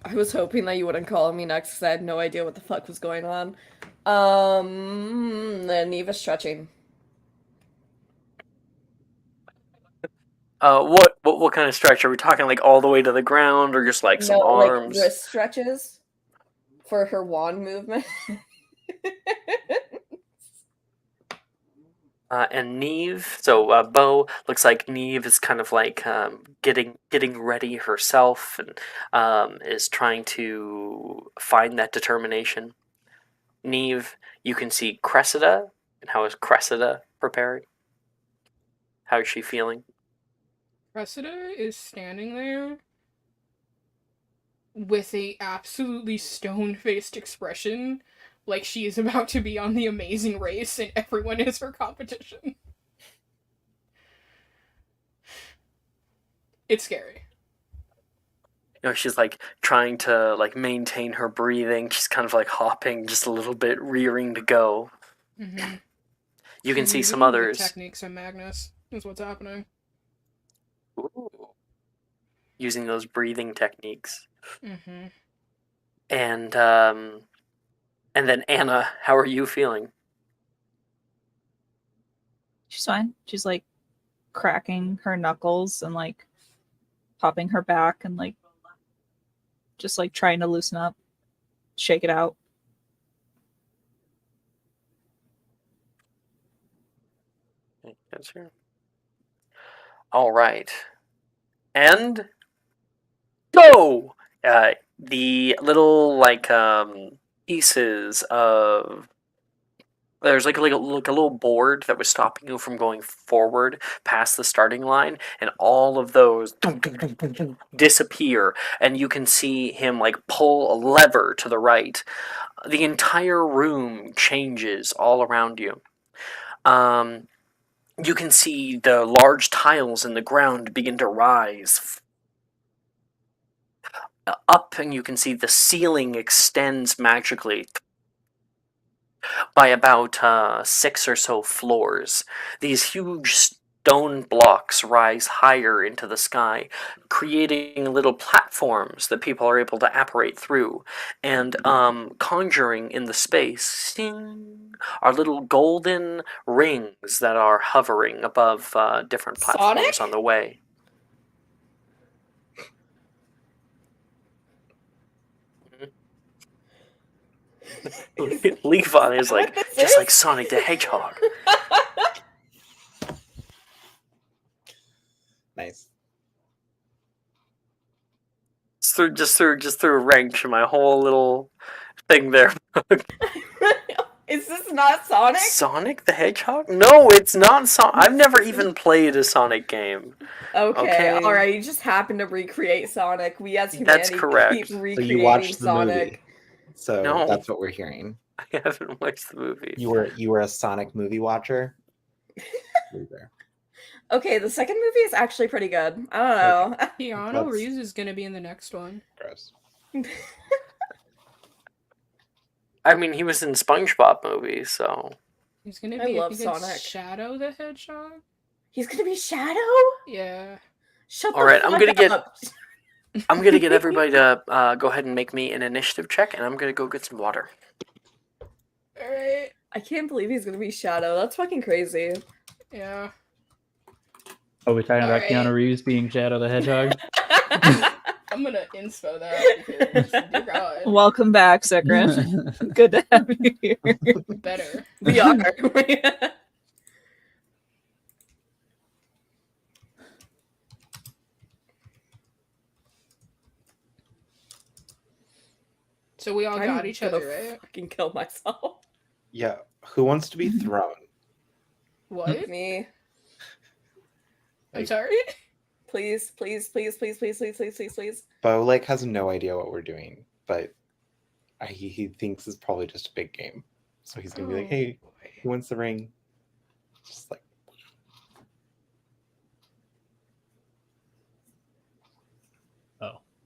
I was hoping that you wouldn't call me next because I had no idea what the fuck was going on. Then Eva stretching.
What kind of stretch? Are we talking like all the way to the ground, or just like some
No, like
arms?
wrist stretches for her wand movement.
And Neve, so Bo looks like Neve is kind of like getting ready herself, and is trying to find that determination. Neve, you can see Cressida, and how is Cressida preparing? How is she feeling?
Cressida is standing there with a absolutely stone-faced expression, like she is about to be on the Amazing Race and everyone is her competition. It's scary.
You know, she's like trying to like maintain her breathing. She's kind of like hopping just a little bit, rearing to go.
Mm-hmm.
You can see some
using
others.
the techniques of Magnus is what's happening.
Ooh. Using those breathing techniques.
Mm-hmm.
And then Anna, how are you feeling?
She's fine. She's like cracking her knuckles and like popping her back and like just like trying to loosen up, shake it out.
Yes, sir. All right. And go! The little like pieces of there's like a little board that was stopping you from going forward past the starting line, and all of those disappear, and you can see him like pull a lever to the right. The entire room changes all around you. You can see the large tiles in the ground begin to rise up, and you can see the ceiling extends magically by about 6 or so floors. These huge stone blocks rise higher into the sky, creating little platforms that people are able to apparate through, and conjuring in the space sing, are little golden rings that are hovering above different platforms
Sonic?
on the way. Levi is
What
like,
this
just
is?
like Sonic the Hedgehog.
Nice.
Just threw a wrench in my whole little thing there.
Is this not Sonic?
Sonic the Hedgehog? No, it's not Sonic. I've never even played a Sonic game.
Okay,
Okay.
alright, you just happened to recreate Sonic. We as
That's
humanity
correct.
keep
So
So
recreating
you watched the
Sonic.
movie. So
No.
that's what we're hearing.
I haven't watched the movie.
You were a Sonic movie watcher. Loser.
Okay, the second movie is actually pretty good. I don't know.
Keanu
Let's-
Reeves is gonna be in the next one.
Gross.
I mean, he was in SpongeBob movies, so
He's gonna
I
be,
love
think it's
Sonic.
Shadow the Hedgehog.
He's gonna be Shadow?
Yeah.
Shut
All
the
right,
fuck
I'm gonna get-
up.
I'm gonna get everybody to go ahead and make me an initiative check, and I'm gonna go get some water.
Alright.
I can't believe he's gonna be Shadow. That's fucking crazy.
Yeah.
Oh, we're talking about
Alright.
Keanu Reeves being Shadow the Hedgehog.
I'm gonna inspo that because dear God,
Welcome back, Sekran. Good to have you here.
better.
We are.
So we all
I'm
got each other,
gonna
right?
fucking kill myself.
Yeah. Who wants to be thrown?
What?
Me.
I'm sorry?
Please, please, please, please, please, please, please, please, please.
Bo like has no idea what we're doing, but he thinks it's probably just a big game. So he's gonna be like,
Oh,
"Hey,
boy.
who wins the ring?" Just like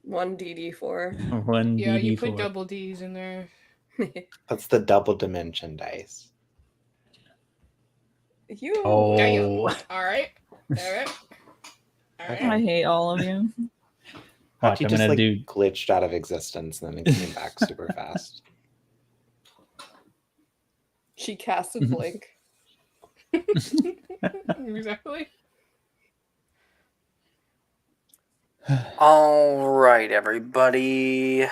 1DD4.
One
Yeah, you
DD4.
put double D's in there.
that's the double dimension dice.
You.
Oh.
Damn. Alright. Alright.
I
Alright.
hate all of you.
Watch,
He
I'm
just
gonna
like
do.
glitched out of existence and then came back super fast.
She casted Blink.
Exactly.
All right, everybody.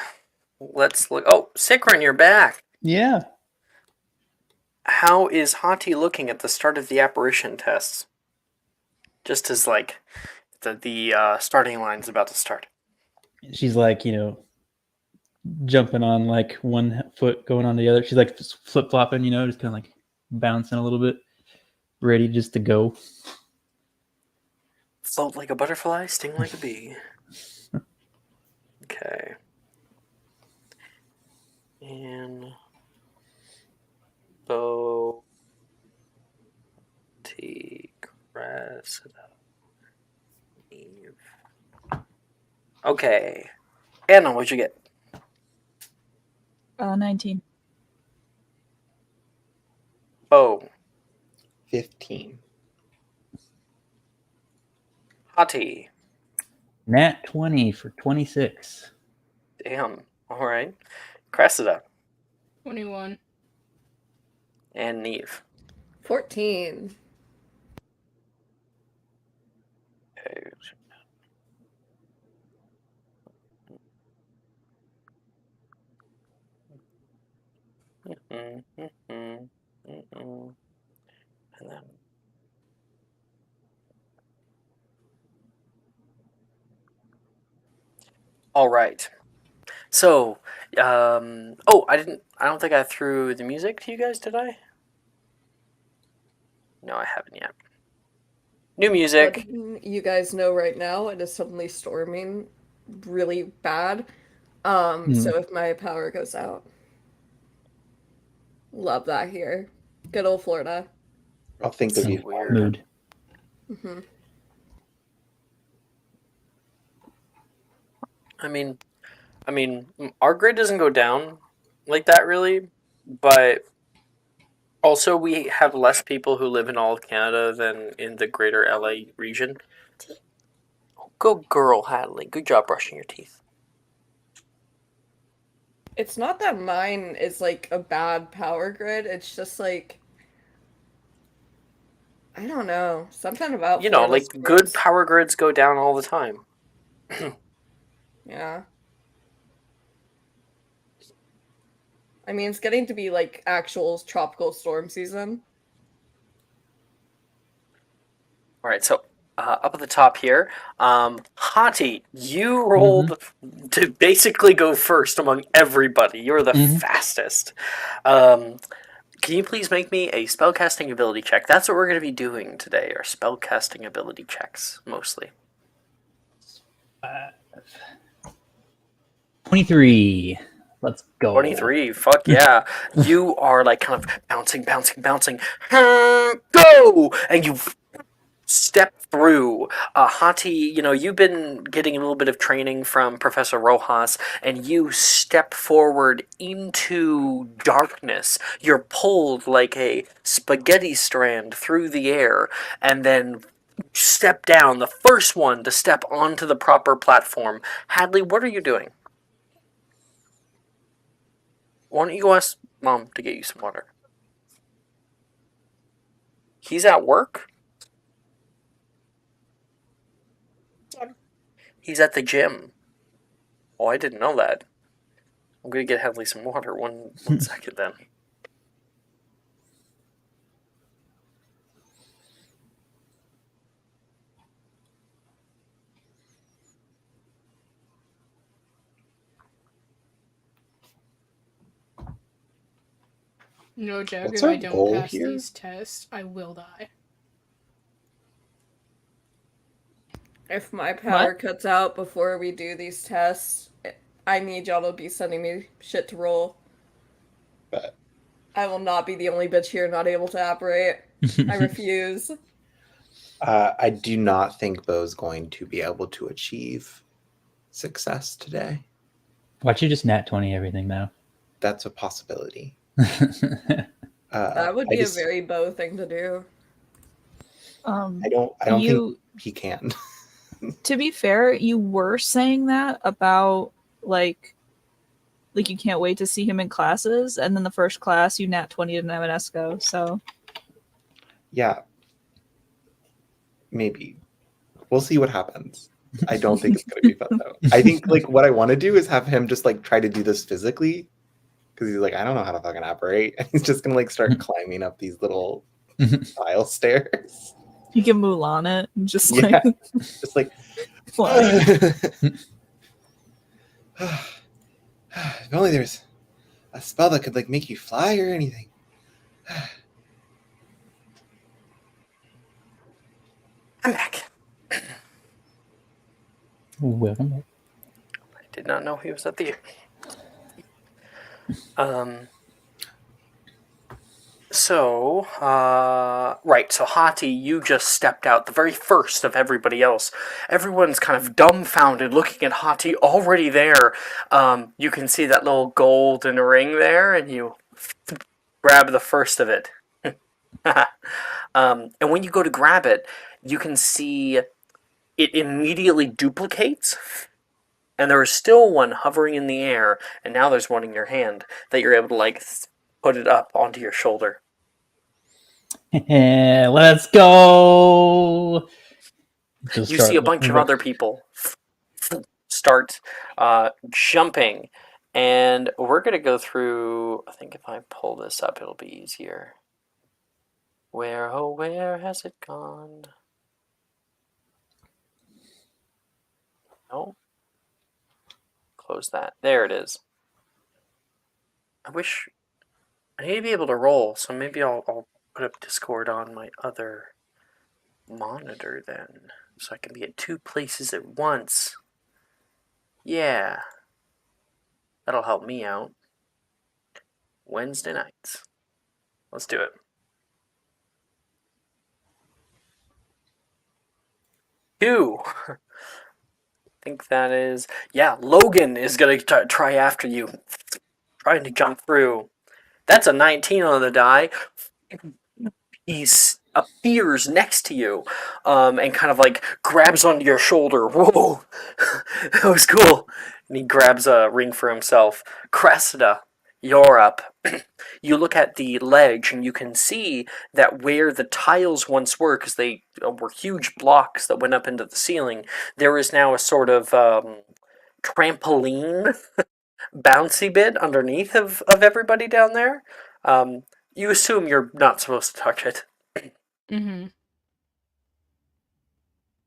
Let's look. Oh, Sikrin, you're back.
Yeah.
How is Hati looking at the start of the apparition tests? Just as like the starting line's about to start.
She's like, jumping on like one foot, going on the other. She's like flip flopping, just kind of like bouncing a little bit, ready just to go.
Float like a butterfly, sting like a bee. Okay. And Bo T Cressida. Eve. Okay. Anna, what'd you get?
19.
Bo.
15.
Hati.
Nat 20 for 26.
Damn. Alright. Cressida.
21.
And Neve.
14.
Okay. And then all right. So, oh, I don't think I threw the music to you guys, did I? No, I haven't yet. New music.
Letting you guys know right now, it is suddenly storming really bad. So if my power goes out. Love that here. Good old Florida.
I'll think of
So
you.
weird.
Mood.
Hmm.
I mean, our grid doesn't go down like that really, but Also, we have less people who live in all of Canada than in the greater LA region. Good girl, Hadley. Good job brushing your teeth.
It's not that mine is like a bad power grid. It's just like I don't know. Something about
You know,
Florida's
like good
grids.
power grids go down all the time.
Yeah. I mean, it's getting to be like actual tropical storm season.
All right, so up at the top here, Hati, you rolled to basically go first among everybody. You're the fastest. Can you please make me a spellcasting ability check? That's what we're going to be doing today, are spellcasting ability checks, mostly.
23. Let's go.
23, fuck yeah. You are like kind of bouncing. Go! And you step through. Hati, you've been getting a little bit of training from Professor Rojas, and you step forward into darkness. You're pulled like a spaghetti strand through the air, and then step down, the first one to step onto the proper platform. Hadley, what are you doing? Why don't you go ask Mom to get you some water? He's at work? He's at the gym. Oh, I didn't know that. I'm gonna get Hadley some water. One second then.
No joke,
What's
if
our
I don't
goal
pass
here?
these tests, I will die.
If my power
What?
cuts out before we do these tests, I need y'all to be sending me shit to roll.
But
I will not be the only bitch here not able to operate. I refuse.
I do not think Bo's going to be able to achieve success today.
Why'd you just nat 20 everything now?
That's a possibility.
That would
I
be
just-
a very Bo thing to do.
I don't think
You,
he can.
to be fair, you were saying that about like you can't wait to see him in classes, and then the first class you nat 20 to Namanesco. So
Yeah. Maybe. We'll see what happens. I don't think it's gonna be fun though. I think like what I want to do is have him just like try to do this physically. Because he's like, I don't know how to fucking operate. And he's just gonna like start climbing up these little tile stairs.
you can Mulan it and just
Yeah.
like
Just like
fly.
if only there's a spell that could like make you fly or anything.
I'm back.
Welcome back.
I did not know he was at the So, right, so Hati, you just stepped out, the very first of everybody else. Everyone's kind of dumbfounded looking at Hati already there. You can see that little golden ring there, and you grab the first of it. And when you go to grab it, you can see it immediately duplicates, and there is still one hovering in the air, and now there's one in your hand that you're able to, like, put it up onto your shoulder.
Let's go.
You see a bunch of other people start jumping, and we're going to go through. I think if I pull this up, it'll be easier. Where, oh, where has it gone? No. Close that. There it is. I wish I need to be able to roll, so maybe I'll put up Discord on my other monitor then, so I can be at two places at once. Yeah. That'll help me out. Wednesday nights. Let's do it. Two. I think that is... Yeah, Logan is going to try after you. Trying to jump through. That's a 19 on the die. he appears next to you, and kind of like grabs onto your shoulder. Whoa, that was cool. And he grabs a ring for himself. Cressida, you're up. You look at the ledge and you can see that where the tiles once were, because they were huge blocks that went up into the ceiling, there is now a sort of trampoline bouncy bit underneath of everybody down there. You assume you're not supposed to touch it.
Mm-hmm.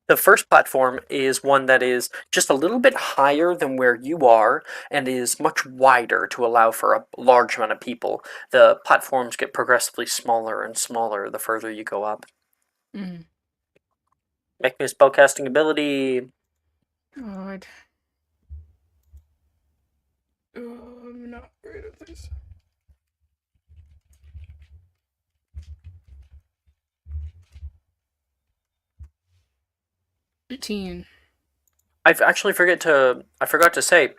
The first platform is one that is just a little bit higher than where you are and is much wider to allow for a large amount of people. The platforms get progressively smaller and smaller the further you go up.
Mm-hmm.
Make me a spellcasting ability.
God. Oh, I'm not great at this. $18.
I forgot to say,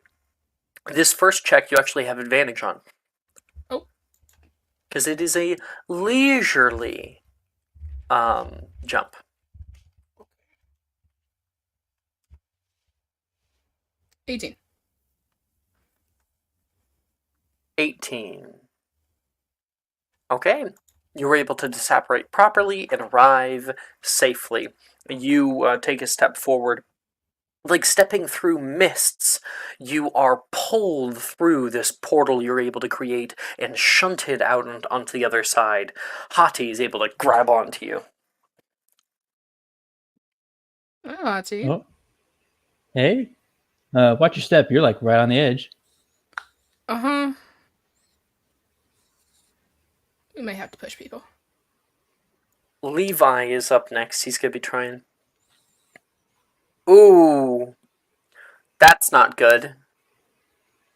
this first check you actually have advantage on.
Oh.
Because it is a leisurely jump.
18.
18. Okay. You were able to disapparate properly and arrive safely. You take a step forward. Like stepping through mists, you are pulled through this portal you're able to create and shunted out onto the other side. Hati is able to grab onto you.
Oh, Ati.
Oh, hey, watch your step. You're like right on the edge.
Uh-huh. We may have to push people.
Levi is up next. He's going to be trying. Ooh. That's not good.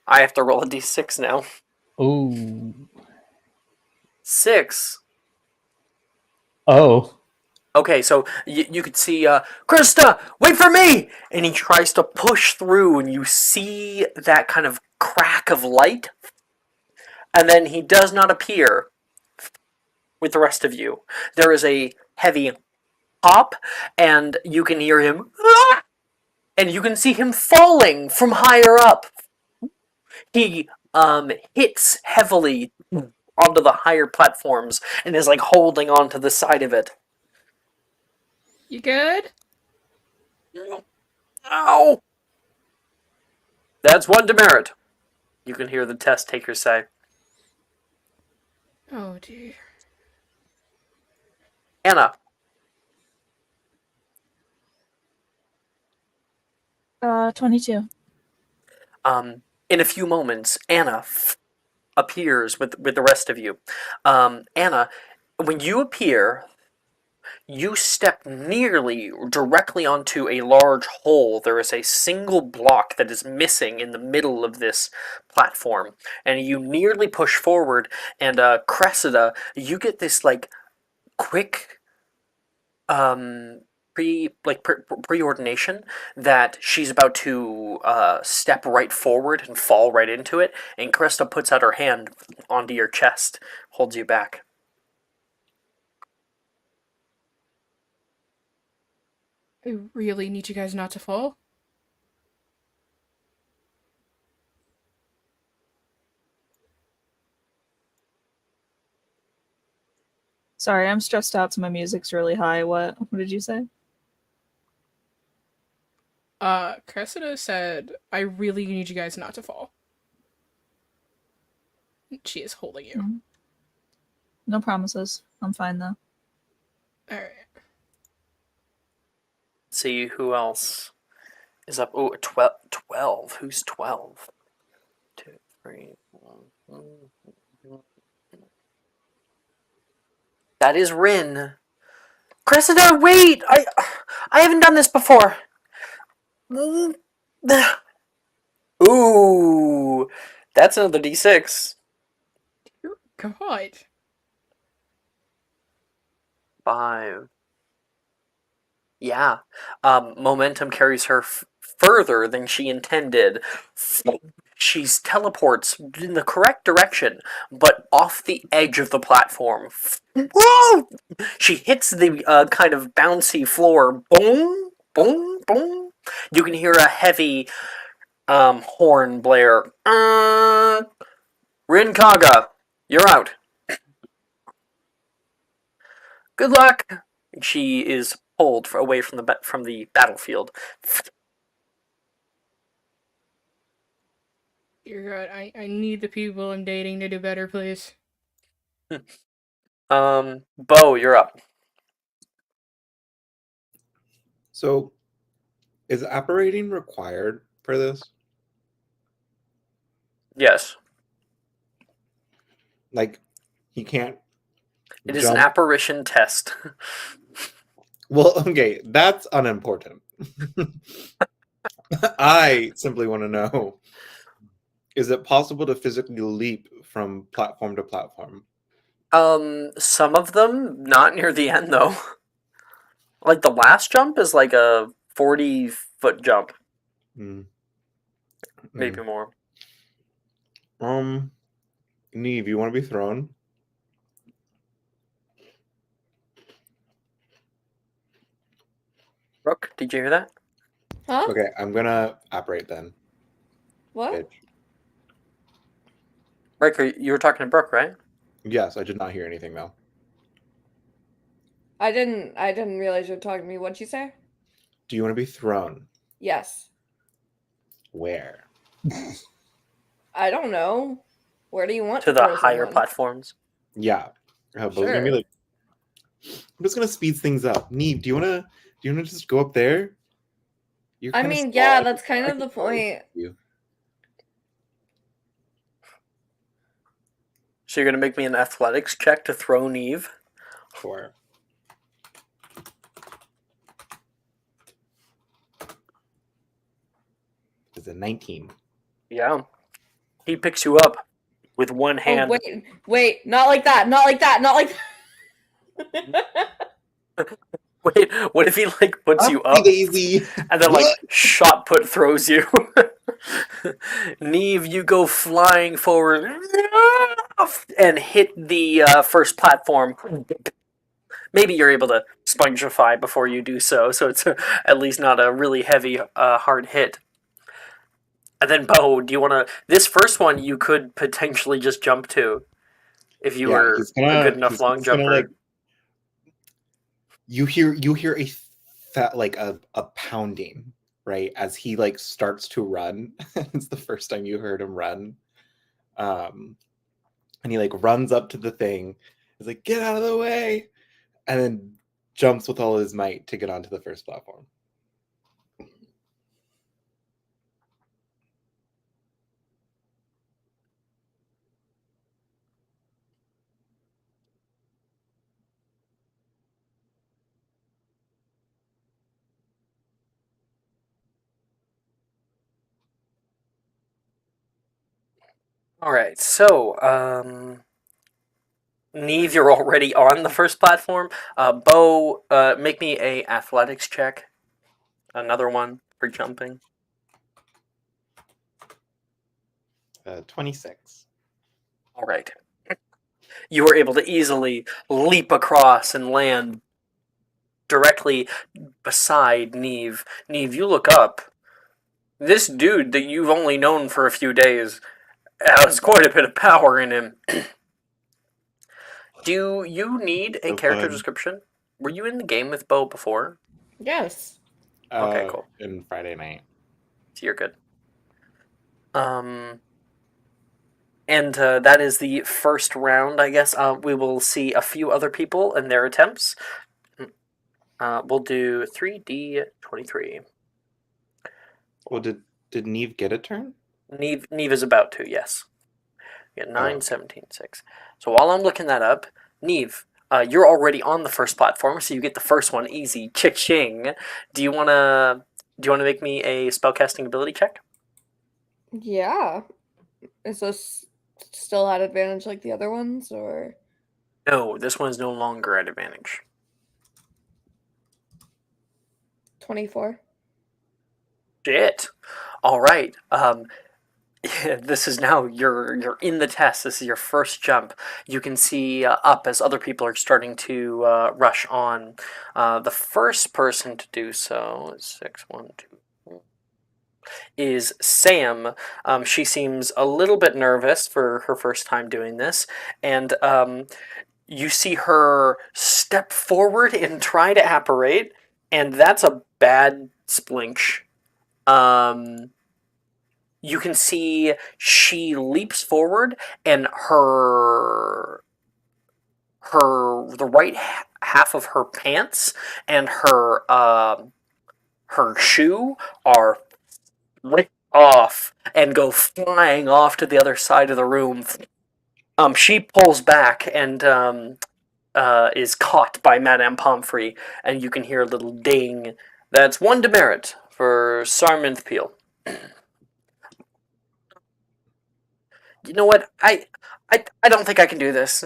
I have to roll a d6 now.
Oh,
6.
oh,
Okay, so you could see, Krista, wait for me! And he tries to push through, and you see that kind of crack of light. And then he does not appear with the rest of you. There is a heavy pop, and you can hear him, "Ah!" And you can see him falling from higher up. He hits heavily onto the higher platforms and is like holding onto the side of it.
You good?
Ow! That's one demerit. You can hear the test taker say.
Oh, dear.
Anna,
22.
In a few moments, Anna appears with the rest of you. Anna, when you appear, you step nearly directly onto a large hole. There is a single block that is missing in the middle of this platform, and you nearly push forward. And Cressida, you get this like quick preordination that she's about to step right forward and fall right into it, and Krista puts out her hand onto your chest, holds you back.
I really need you guys not to fall.
Sorry, I'm stressed out, so my music's really high. What did you say?
Cressida said, I really need you guys not to fall. She is holding you.
Mhm. No promises. I'm fine though.
Alright.
See who else is up. Oh, 12. Who's 12? 2, 3, 1. That is Rin. Cressida, wait! I haven't done this before. Ooh, that's another d6.
Dear God.
5. Yeah. Momentum carries her further than she intended. She teleports in the correct direction, but off the edge of the platform. Whoa! She hits the kind of bouncy floor. Boom, boom, boom. You can hear a heavy horn blare. Rin Kaga, you're out. Good luck. She is pulled away from the battlefield.
Dear God, I need the people I'm dating to do better, please.
Bo, you're up.
So, is apparating required for this?
Yes,
Like, he can't
it is an
jump.
apparition test.
Well, okay, that's unimportant. I simply want to know, is it possible to physically leap from platform to platform?
Some of them not near the end though. Like the last jump is like a 40-foot jump,
Mm.
maybe more.
Neve, you want to be thrown?
Brooke, did you hear that?
Huh?
Okay, I'm gonna apparate then.
What?
Bitch.
Riker, you were talking to Brooke, right?
Yes, I did not hear anything though.
I didn't realize you were talking to me. What'd you say?
Do you want to be thrown?
Yes.
Where?
I don't know. Where do you want
To
to
the
throw
higher
someone?
platforms.
Yeah. Bo's gonna be
Sure.
like, I'm just gonna speed things up. Neve, do you wanna just go up there? You're
I
kind of
mean,
small.
yeah,
I
that's
could-
kind
I
of the
could probably
point.
get you.
So you're gonna make me an athletics check to throw Neve?
Sure. It's a 19.
Yeah. He picks you up with one
Oh,
hand.
wait, not like that, not like that, not like
Wait, what if he like puts you up
Daisy.
and then like shot put throws you? Neve, you go flying forward and hit the first platform. Maybe you're able to spongify before you do so, so it's at least not a really heavy, hard hit. And then, Bo, do you want to? This first one you could potentially just jump to if you
Yeah,
were a good enough long
he's gonna
jumper.
like you hear a like a pounding, right? As he like starts to run. It's the first time you heard him run. And he like runs up to the thing. He's like, get out of the way, and then jumps with all his might to get onto the first platform.
All right, so Neve, you're already on the first platform. Bo, make me a athletics check. Another one for jumping.
26.
All right. You were able to easily leap across and land directly beside Neve. Neve, you look up. This dude that you've only known for a few days has quite a bit of power in him. Do you need a
So
character
fun.
description? Were you in the game with Bo before?
Yes.
Okay, cool.
In Friday night.
So you're good. And that is the first round, I guess. We will see a few other people and their attempts. We'll do 3d23.
Well, did Neve get a turn?
Neve is about to, yes. Yeah, 9,
okay.
17, 6. So while I'm looking that up, Neve, you're already on the first platform, so you get the first one easy. Cha-ching. Do you wanna make me a spellcasting ability check?
Yeah. Is this still at advantage like the other ones, or
No, this one is no longer at advantage.
24?
Shit. All right. Yeah, this is now you're in the test. This is your first jump. You can see up as other people are starting to rush on. The first person to do so is 6, 1, 2 is Sam. She seems a little bit nervous for her first time doing this, and you see her step forward and try to apparate, and that's a bad splinch. Um, you can see she leaps forward, and the right half of her pants and her shoe are ripped off and go flying off to the other side of the room. She pulls back and is caught by Madame Pomfrey, and you can hear a little ding. That's one demerit for Sarminth Peel. You know what? I don't think I can do this.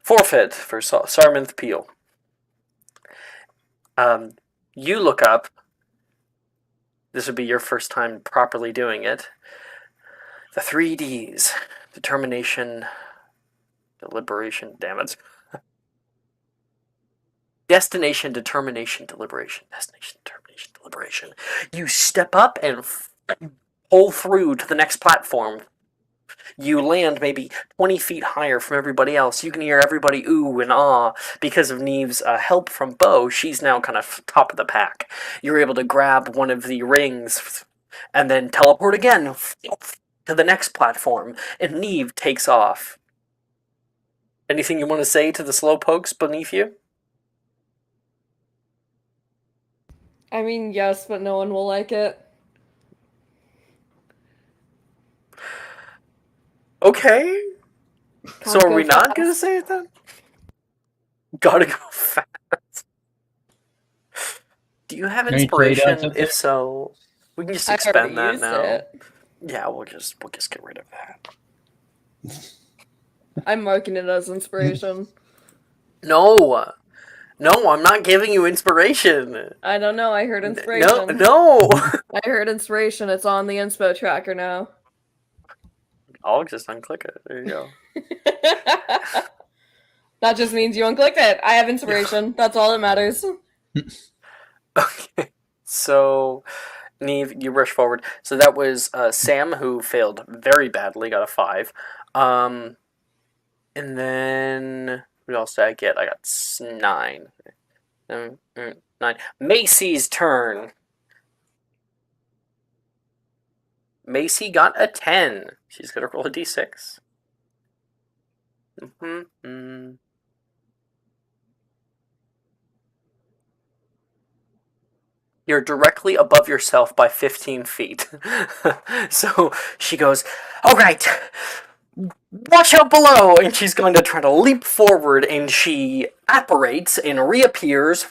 Forfeit for Sarminth Peel. You look up. This would be your first time properly doing it. The 3Ds. Determination, deliberation, damn it. Destination, determination, deliberation. Destination, determination, deliberation. You step up and pull through to the next platform. You land maybe 20 feet higher from everybody else. You can hear everybody ooh and ah because of Neve's help from Bo. She's now kind of top of the pack. You're able to grab one of the rings and then teleport again to the next platform, and Neve takes off. Anything you want to say to the slowpokes beneath you?
I mean, yes, but no one will like it.
Okay. So
Can't
are we
go
not going to
fast.
say it then? Gotta go fast. Do you have
Any trade on
inspiration?
something?
If so, we can just
I already
expend that
used
now.
it.
Yeah, we'll just get rid of that.
I'm marking it as inspiration.
No, I'm not giving you inspiration.
I don't know. I heard
No,
inspiration.
no.
I heard inspiration. It's on the inspo tracker now.
I'll just unclick it. There you go.
That just means you unclicked it. I have inspiration. That's all that matters.
Okay. So, Neve, you rush forward. So that was Sam, who failed very badly, got a 5. And then what else did I get? I got 9. 9. Macy's turn. Macy got a 10. She's gonna roll a d6. You're directly above yourself by 15 feet. So she goes, all right, watch out below! And she's going to try to leap forward, and she apparates and reappears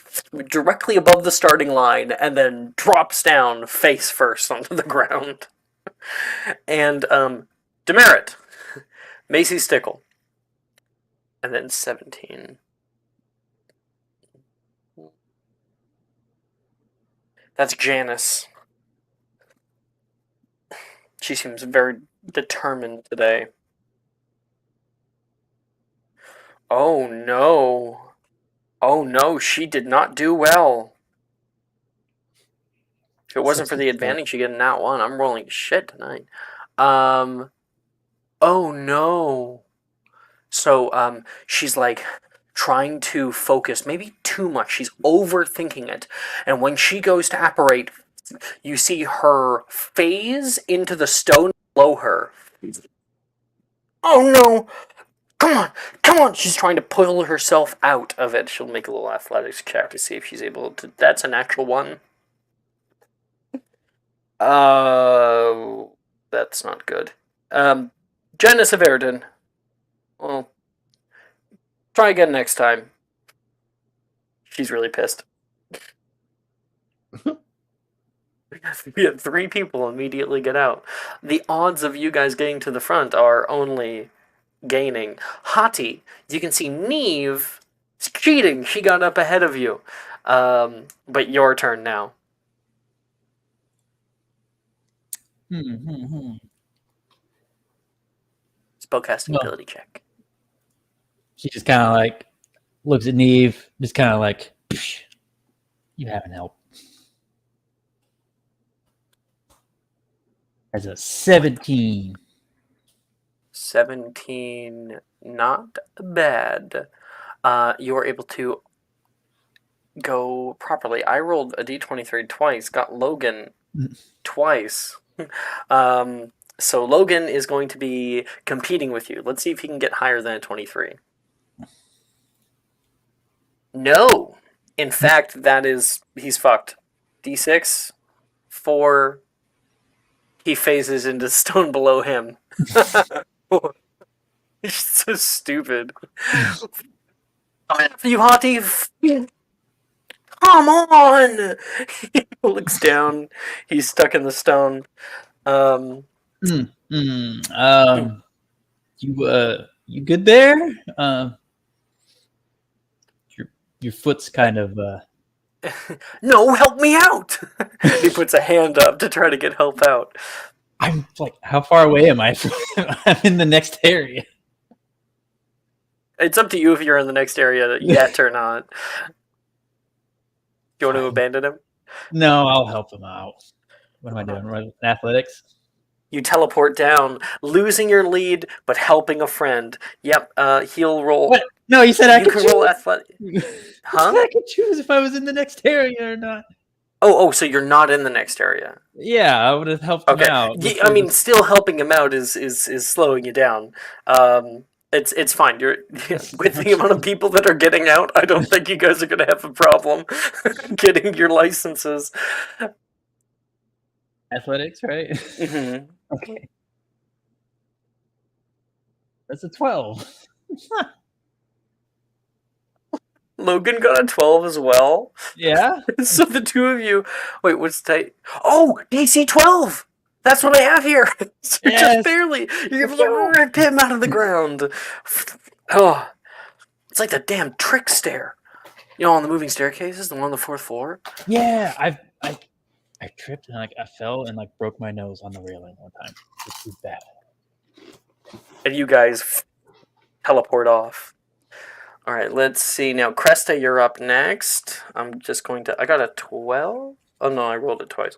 directly above the starting line and then drops down face first onto the ground. And, demerit. Macy Stickle. And then 17. That's Janice. She seems very determined today. Oh no. Oh no, she did not do well. If it wasn't for the advantage you get in that one, I'm rolling shit tonight. Oh no. So, she's like trying to focus, maybe too much. She's overthinking it. And when she goes to apparate, you see her phase into the stone below her. Oh no! Come on! She's trying to pull herself out of it. She'll make a little athletics check to see if she's able to. That's an actual one. That's not good. Janice of Airden. Well, try again next time. She's really pissed. We had 3 people immediately get out. The odds of you guys getting to the front are only gaining. Hati, you can see Neve is cheating. She got up ahead of you. But your turn now. Spellcasting
No.
ability check.
She just kind of like looks at Neve, just kind of like, "Psh, you haven't helped. As a 17.
17, not bad. You are able to go properly. I rolled a d23 twice, got Logan twice. So Logan is going to be competing with you. Let's see if he can get higher than a 23. No! In fact, he's fucked. D6, 4, he phases into stone below him. He's so stupid. You hottie! Come on! He looks down. He's stuck in the stone.
You good there? Your foot's kind of
No, help me out! He puts a hand up to try to get help out.
I'm like, how far away am I from I'm in the next area.
It's up to you if you're in the next area yet or not. You want to
Fine.
abandon him?
No, I'll help him out. What am I doing? What, athletics?
You teleport down, losing your lead, but helping a friend. Yep, he'll roll.
What? No, you said I
You
could
can
choose.
roll athletic.
You
Huh?
said I could choose if I was in the next area or not.
Oh, so you're not in the next area.
Yeah, I would have helped him
Okay.
out.
I mean, still helping him out is slowing you down. It's fine. You're with the amount of people that are getting out. I don't think you guys are gonna have a problem getting your licenses.
Athletics, right?
hmm
Okay. That's a 12.
Logan got a 12 as well.
Yeah?
So the two of you. Wait, what's type? Oh, DC 12. That's what I have here. So
Yes.
just barely. You're able to rip him out of the ground. Oh, it's like the damn trick stair. You know, on the moving staircases, the one on the fourth floor.
Yeah, I tripped and like I fell and like broke my nose on the railing one time. It's too bad.
And you guys teleport off. All right, let's see now. Cresta, you're up next. I'm just going to. I got a 12. Oh no, I rolled it twice.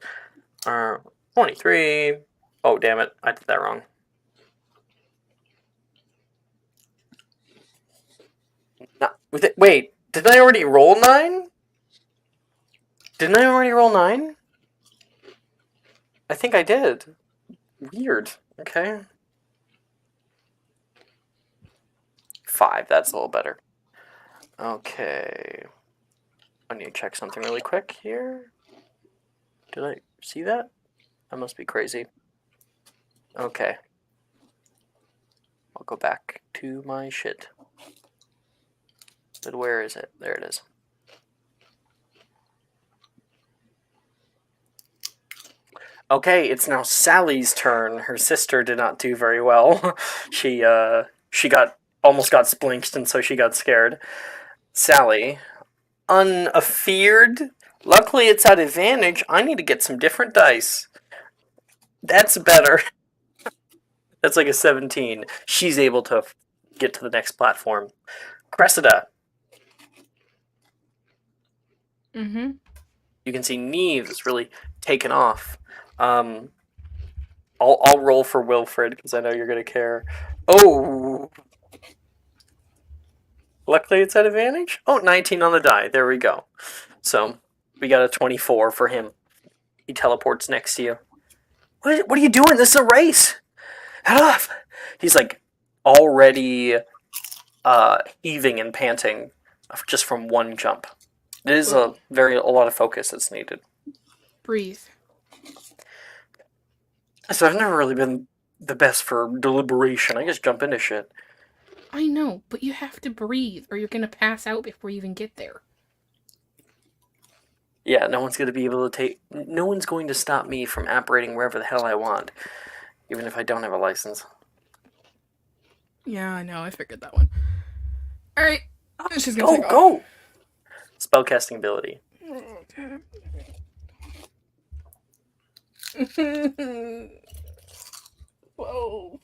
23. Oh damn it, I did that wrong. Not with it. Wait, did I already roll 9? Didn't I already roll 9? I think I did. Weird. Okay. 5. That's a little better. Okay. I need to check something really quick here. Did I see that? I must be crazy. Okay. I'll go back to my shit. But where is it? There it is. Okay, it's now Sally's turn. Her sister did not do very well. She almost got splinked, and so she got scared. Sally, unafeared. Luckily, it's at advantage. I need to get some different dice. That's better. That's like a 17. She's able to get to the next platform. Cressida.
Mm-hmm.
You can see Neve is really taken off. I'll roll for Wilfred because I know you're gonna care. Oh. Luckily, it's at advantage. Oh, 19 on the die. There we go. So we got a 24 for him. He teleports next to you. What are you doing? This is a race. Head off. He's like already heaving and panting just from one jump. It is a lot of focus that's needed.
Breathe.
So I've never really been the best for deliberation. I just jump into shit.
I know, but you have to breathe or you're gonna pass out before you even get there.
Yeah, no one's going to stop me from apparating wherever the hell I want, even if I don't have a license.
Yeah, I know. I figured that one. All right, she's gonna take off.
Go! Spellcasting ability.
Whoa.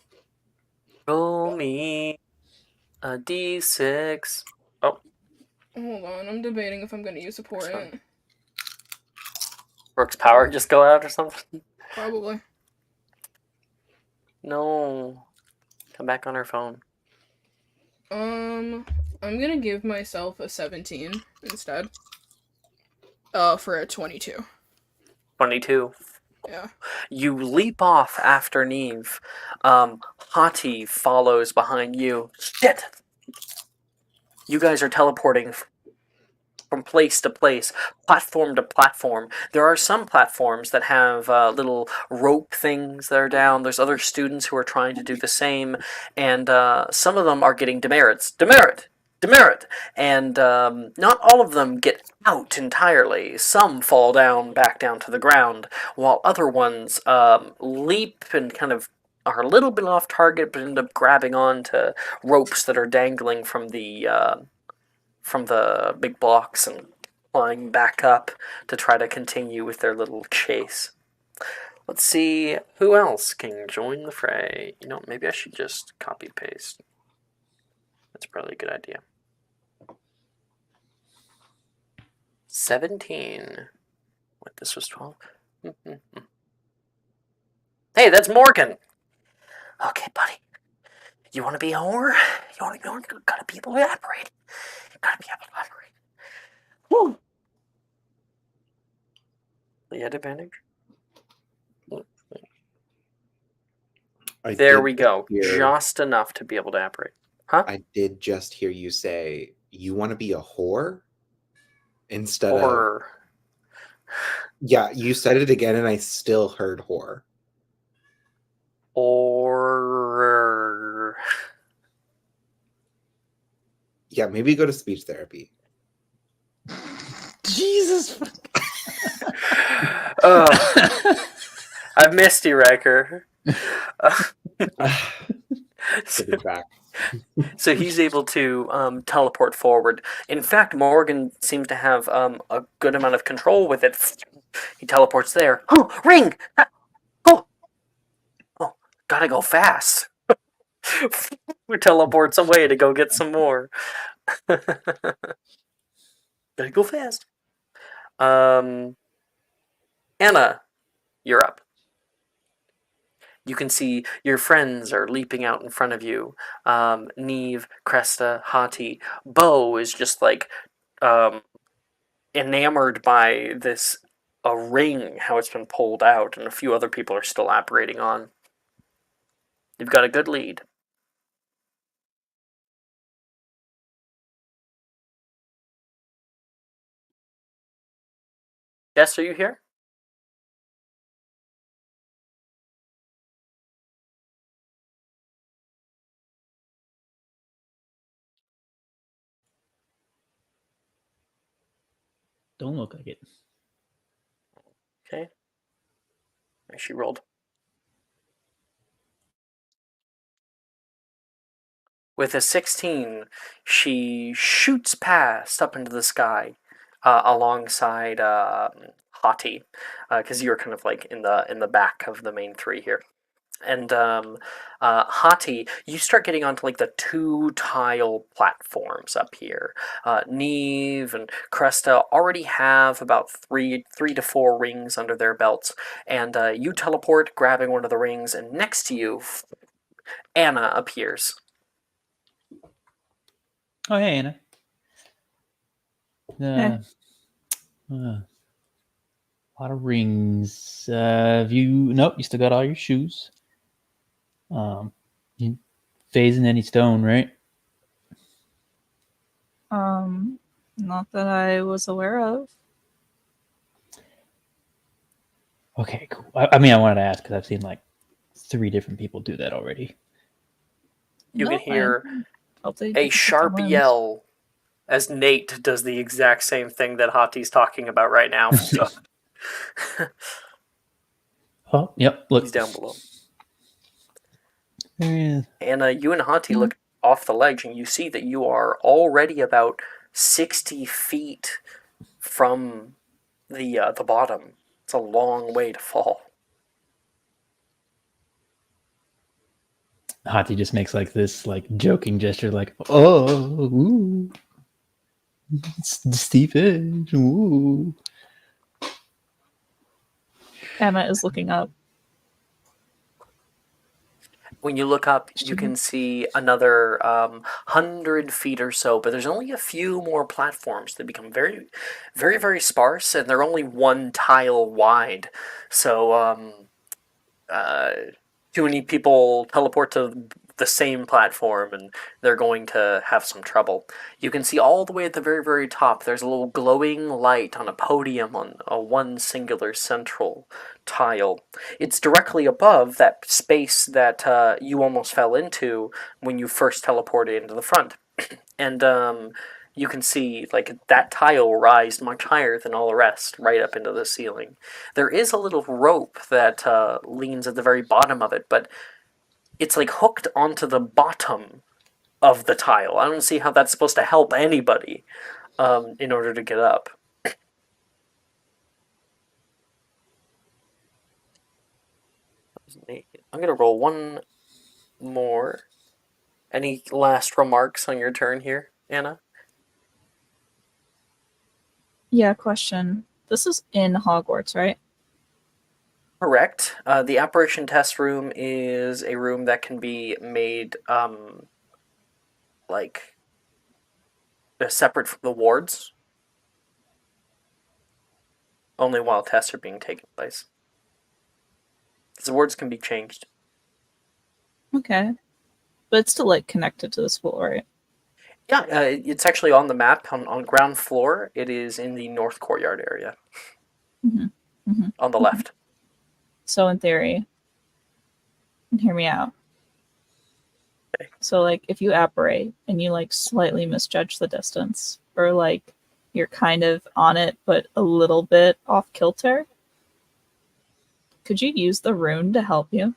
Roll me a d6. Oh,
Hold on, I'm debating if I'm gonna use support.
Sorry. Brooke's power just go out or something?
Probably.
No. Come back on her phone.
I'm gonna give myself a 17 instead. For a 22.
22.
Yeah.
You leap off after Neve. Hati follows behind you. Shit! You guys are teleporting from place to place, platform to platform. There are some platforms that have little rope things that are down. There's other students who are trying to do the same, and some of them are getting demerits. Demerit! Demerit! And not all of them get out entirely. Some fall down, back down to the ground, while other ones leap and kind of are a little bit off target, but end up grabbing on to ropes that are dangling from the big blocks and flying back up to try to continue with their little chase. Let's see who else can join the fray. You know, maybe I should just copy paste. That's probably a good idea. 17. What, this was 12? Hey, that's Morgan! Okay, buddy. You want to be a whore? You want to be a whore? You gotta be able to operate. You gotta be able to operate. Woo! You had advantage? There we go. Just enough to be able to apparate. Huh?
I did just hear you say, you want to be a whore? Instead
Or...
of... Yeah, you said it again and I still heard whore.
Or...
Yeah, maybe go to speech therapy.
Jesus.
I've Misty Wrecker. So he's able to teleport forward. In fact, Morgan seems to have a good amount of control with it. He teleports there. Oh, ring! Go! Oh, gotta go fast. We teleports away to go get some more. Gotta go fast. Anna, you're up. You can see your friends are leaping out in front of you. Neve, Cresta, Hati. Bo is just like enamored by this ring, how it's been pulled out, and a few other people are still operating on. You've got a good lead. Yes, are you here?
Don't look like it.
Okay. She rolled. With a 16, she shoots past up into the sky alongside Hati, because you're kind of like in the back of the main three here. And Hati, you start getting onto like the 2-tile platforms up here. Neve and Cresta already have about three to four rings under their belts, and you teleport, grabbing one of the rings, and next to you, Anna appears.
Oh, hey, Anna. A lot of rings. Nope, you still got all your shoes. You phasing any stone, right?
Not that I was aware of.
Okay, cool. I mean, I wanted to ask because I've seen like 3 different people do that already.
You can hear
a
a sharp yell as Nate does the exact same thing that Hati's talking about right now.
Oh, yep. Look,
he's down below.
Yeah.
And you and Hati look off the ledge, and you see that you are already about 60 feet from the bottom. It's a long way to fall.
Hati just makes like this like joking gesture, like, oh, ooh, it's the steep edge. Ooh.
Anna is looking up.
When you look up, you
She-
can see another 100 feet or so, but there's only a few more platforms. They become very, very, very sparse, and they're only one tile wide. So, uh, too many people teleport to the same platform, and they're going to have some trouble. You can see all the way at the very, very top, there's a little glowing light on a podium on a one singular central tile. It's directly above that space that you almost fell into when you first teleported into the front. And you can see like that tile rise much higher than all the rest, right up into the ceiling. There is a little rope that leans at the very bottom of it, but it's like hooked onto the bottom of the tile. I don't see how that's supposed to help anybody in order to get up. I'm gonna roll one more. Any last remarks on your turn here, Anna?
Yeah, question. This is in Hogwarts, right?
Correct. The apparition test room is a room that can be made like separate from the wards, only while tests are being taken place. The wards can be changed.
Okay. But it's still like connected to the school, right?
Yeah, it's actually on the map on ground floor. It is in the north courtyard area
Mm-hmm. Mm-hmm.
on the
Okay.
left.
So in theory, and hear me out.
Okay.
So like if you apparate and you like slightly misjudge the distance, or like you're kind of on it but a little bit off kilter, could you use the rune to help you?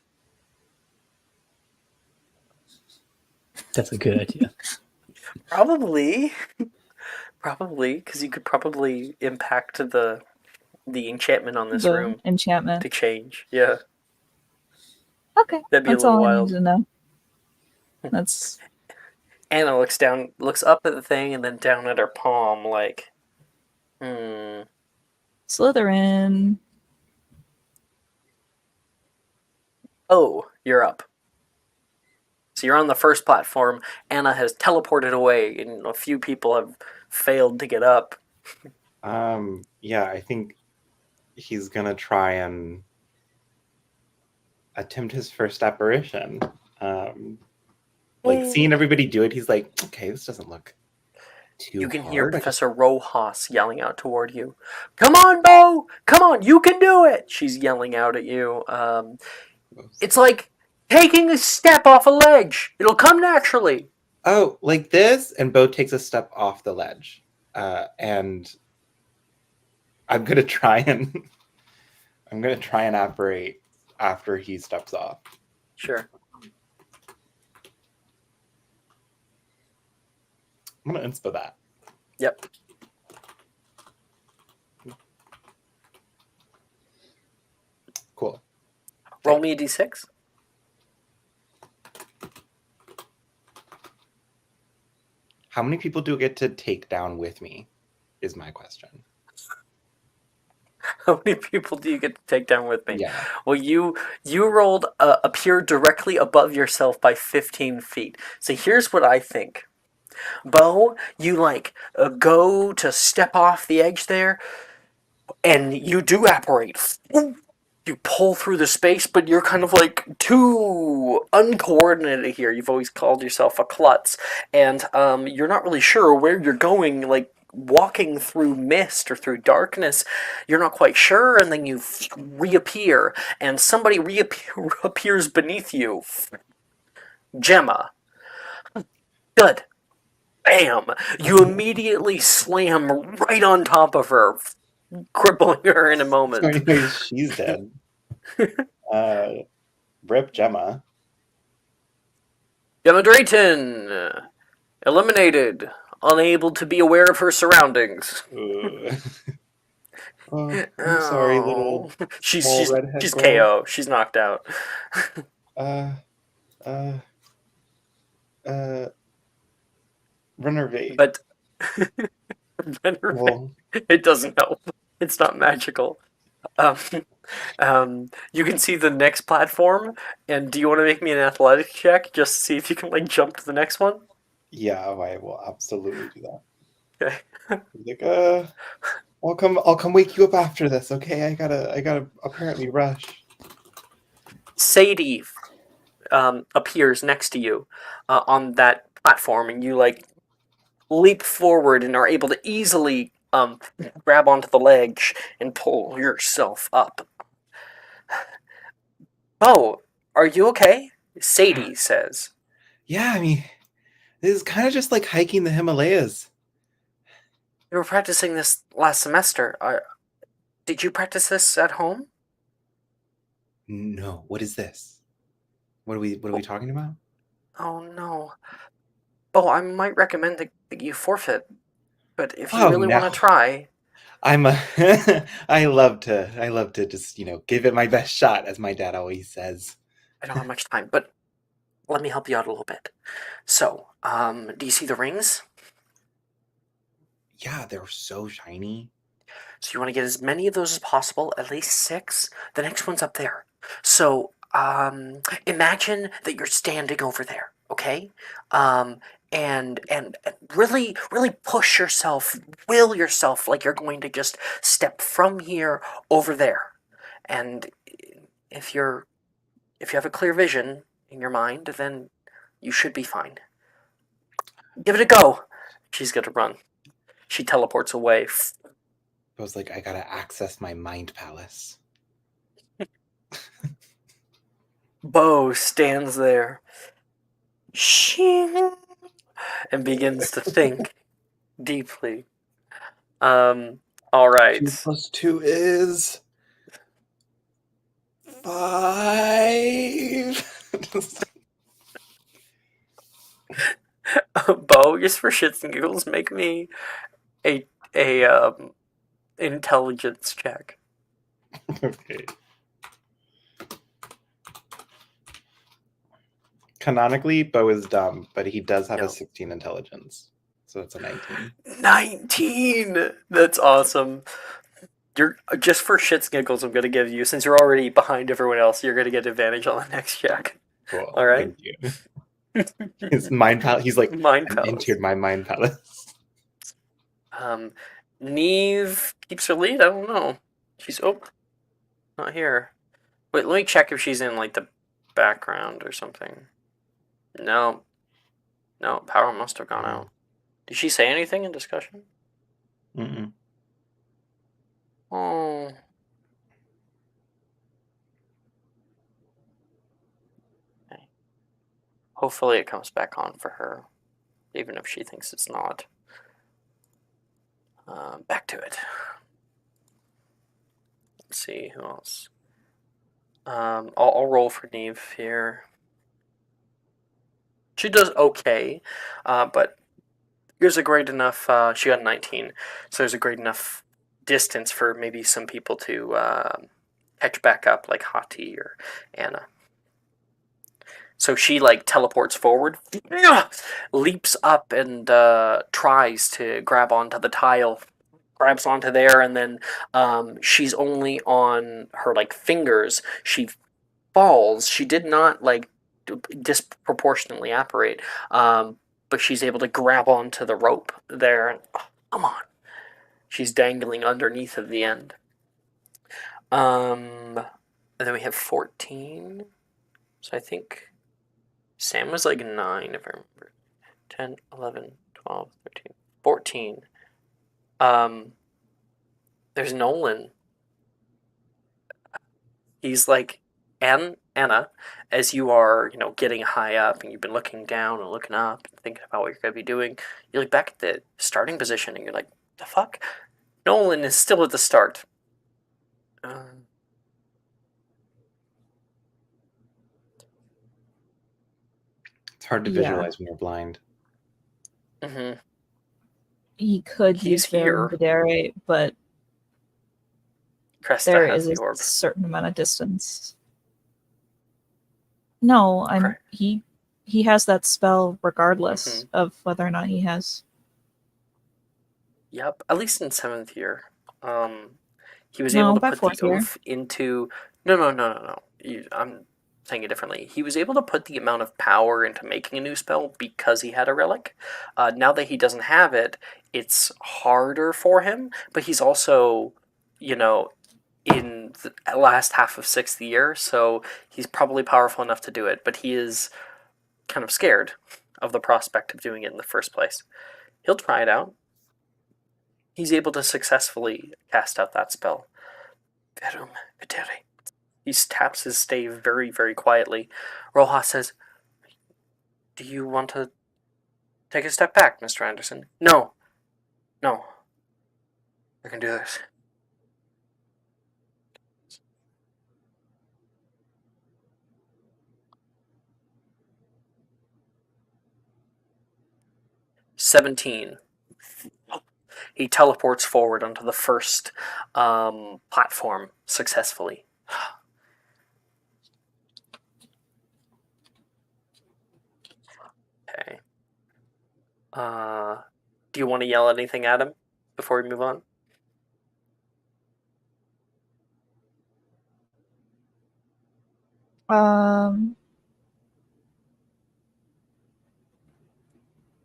That's a good idea.
Probably, because you could probably impact the enchantment on this
The
room
enchantment.
to change. Yeah,
Okay.
that'd be a
That's
little
all I need
wild.
to know. That's
Anna looks up at the thing, and then down at her palm, like, hmm.
Slytherin.
Oh, you're up. So you're on the first platform. Anna has teleported away, and a few people have failed to get up.
Yeah, I think he's gonna try and attempt his first apparition. Like seeing everybody do it, he's like, okay, this doesn't look too
You can hear
hard.
Professor Rojas yelling out toward you. Come on, Bo! Come on, you can do it! She's yelling out at you. It's like taking a step off a ledge. It'll come naturally.
Oh, like this, and Bo takes a step off the ledge, and I'm gonna try and apparate after he steps off.
Sure.
I'm gonna inspo that.
Yep.
Cool.
Roll me a d6.
How many people do I get to take down with me? Is my question.
How many people do you get to take down with me?
Yeah.
Well, you rolled appear directly above yourself by 15 feet. So here's what I think. Bo, you like go to step off the edge there, and you do apparate. You pull through the space, but you're kind of like too uncoordinated here. You've always called yourself a klutz, and you're not really sure where you're going. Like walking through mist or through darkness, you're not quite sure, and then you reappear, and somebody reappears beneath you. Gemma. Good. Bam! You immediately slam right on top of her, crippling her in a
So
moment.
anyways, she's dead. Rip Gemma.
Gemma Drayton, eliminated, unable to be aware of her surroundings.
Oh, I'm sorry, little
she's
small
she's
redhead
she's
girl.
KO. She's knocked out.
Uh, Renovate.
But
Well,
it doesn't help. It's not magical. Um, you can see the next platform, and do you want to make me an athletics check just to see if you can like jump to the next one?
yeah, I will absolutely do that.
Okay.
He's like, I'll come wake you up after this, okay? I gotta apparently rush.
Sadie appears next to you on that platform, and you like leap forward and are able to easily grab onto the ledge and pull yourself up. Oh, are you okay? Sadie says.
Yeah, I mean, this is kind of just like hiking the Himalayas.
You were practicing this last semester. Did you practice this at home?
No, what is this? What are we talking about?
Oh no. Oh, I might recommend that you forfeit, but if you
Oh
really want
no.
to try,
I'm a I love to just, give it my best shot, as my dad always says.
I don't have much time, but let me help you out a little bit. So, do you see the rings?
Yeah, they're so shiny.
So you want to get as many of those as possible, at least 6. The next one's up there. So, imagine that you're standing over there, okay? And really, really push yourself, will yourself like you're going to just step from here over there. And if you have a clear vision in your mind, then you should be fine. Give it a go. She's gonna run. She teleports away.
I was like, I gotta access my mind palace.
Bo stands there and begins to think deeply. All right.
2 + 2 is 5.
Bo, just for shits and giggles, make me a intelligence check.
Okay. Canonically, Bo is dumb, but he does have
No.
a 16 intelligence. So it's a 19.
19. That's awesome. You're just for shits and giggles. I'm gonna give you, since you're already behind everyone else, you're gonna get advantage on the next check.
Cool.
All right.
Thank you. His mind palace. He's like,
Mind
I'm
palace.
entered my mind palace.
Neve keeps her lead. I don't know. She's not here. Wait, let me check if she's in like the background or something. No, power must have gone out. Did she say anything in discussion?
Mm-mm.
Oh. Okay. Hopefully it comes back on for her, even if she thinks it's not. Back to it. Let's see who else. I'll roll for Neve here. She does okay, but there's a great enough. She got 19, so there's a great enough distance for maybe some people to catch back up, like Hati or Anna. So she like teleports forward, leaps up, and tries to grab onto the tile. Grabs onto there, and then she's only on her like fingers. She falls. She did not like disproportionately apparate, but she's able to grab onto the rope there. And, come on, she's dangling underneath at the end. And then we have 14. So I think Sam was like 9, if I remember. 10, 11, 12, 13, 14. There's Nolan. He's like, Anna, as you are, getting high up and you've been looking down and looking up and thinking about what you're going to be doing, you look back at the starting position and you're like, the fuck? Nolan is still at the start.
It's hard to visualize when you're blind.
Mm-hmm.
He could
He's
use
here.
Varian, but
Cresta
there
has
is
the
a
orb.
certain amount of distance. No,
Okay.
he he has that spell regardless of whether or not he has.
Yep, at least in 7th year. He was
No,
able to
by
put the
4th year.
oath into... No. I'm saying it differently. He was able to put the amount of power into making a new spell because he had a relic. Now that he doesn't have it, it's harder for him, but he's also, in the last half of 6th year, so he's probably powerful enough to do it, but he is kind of scared of the prospect of doing it in the first place. He'll try it out. He's able to successfully cast out that spell. Verum Videre. He taps his stave very, very quietly. Rojas says, "Do you want to take a step back, Mr. Anderson?" No. I can do this. "17. He teleports forward onto the first platform successfully. Okay. Do you want to yell anything at him before we move on?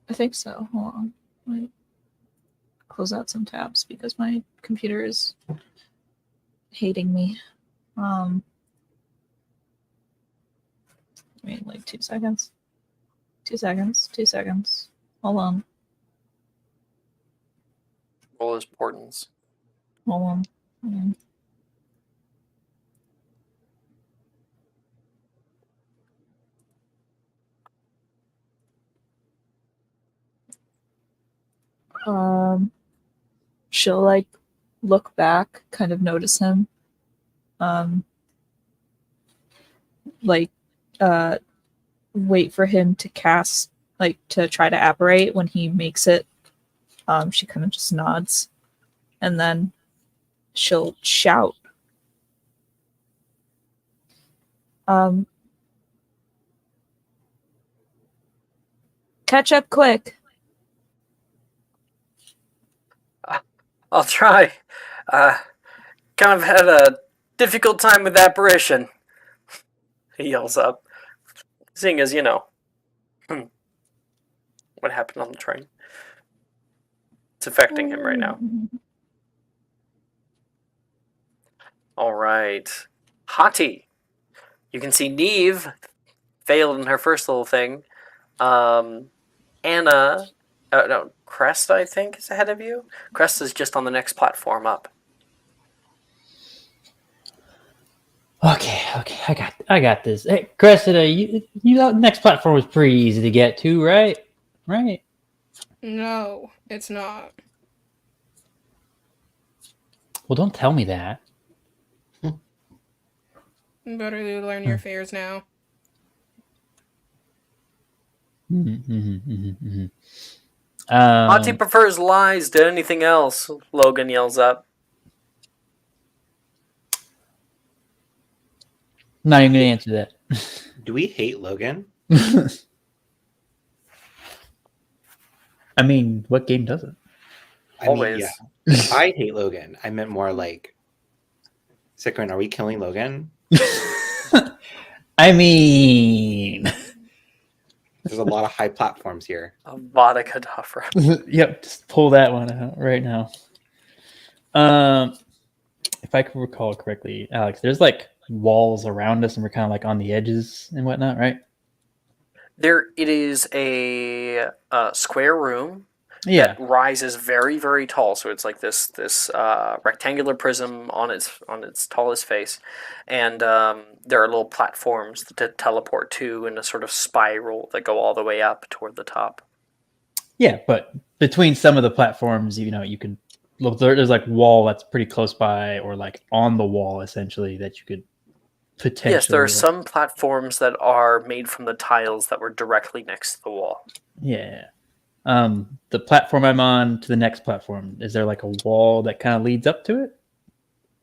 I think so. Hold on. Let me close out some tabs because my computer is hating me. Wait, like 2 seconds. 2 seconds. 2 seconds. Hold on.
Roll his portents.
Hold on. She'll like look back, kind of notice him. Like wait for him to cast, like to try to apparate. When he makes it, she kind of just nods, and then she'll shout. Catch up quick.
I'll try. Kind of had a difficult time with apparition. He yells up. Seeing as, what happened on the train. It's affecting him right now. Alright. Hati. You can see Neve failed in her first little thing. Anna... no, Crest, I think, is ahead of you. Crest is just on the next platform up.
Okay, I got this. Hey, Cressida, you next platform was pretty easy to get to, right? Right.
No, it's not.
Well, don't tell me that.
Better to learn your fares now.
Hati prefers lies to anything else, Logan yells up.
Not even gonna answer that.
Do we hate Logan?
I mean, what game doesn't?
Always.
Yeah. I hate Logan. I meant more like, Sikrin, are we killing Logan?
I mean,
there's a lot of high platforms here.
Avada Kedavra.
Yep, just pull that one out right now. If I can recall correctly, Alex, there's like walls around us, and we're kind of like on the edges and whatnot, right?
It is a square room.
Yeah,
that rises very, very tall. So it's like this rectangular prism on its tallest face, and there are little platforms to teleport to in a sort of spiral that go all the way up toward the top.
Yeah, but between some of the platforms, you can look. There's like wall that's pretty close by, or like on the wall essentially that you could potentially.
Yes, there are some platforms that are made from the tiles that were directly next to the wall.
Yeah. The platform I'm on to the next platform, is there like a wall that kind of leads up to it?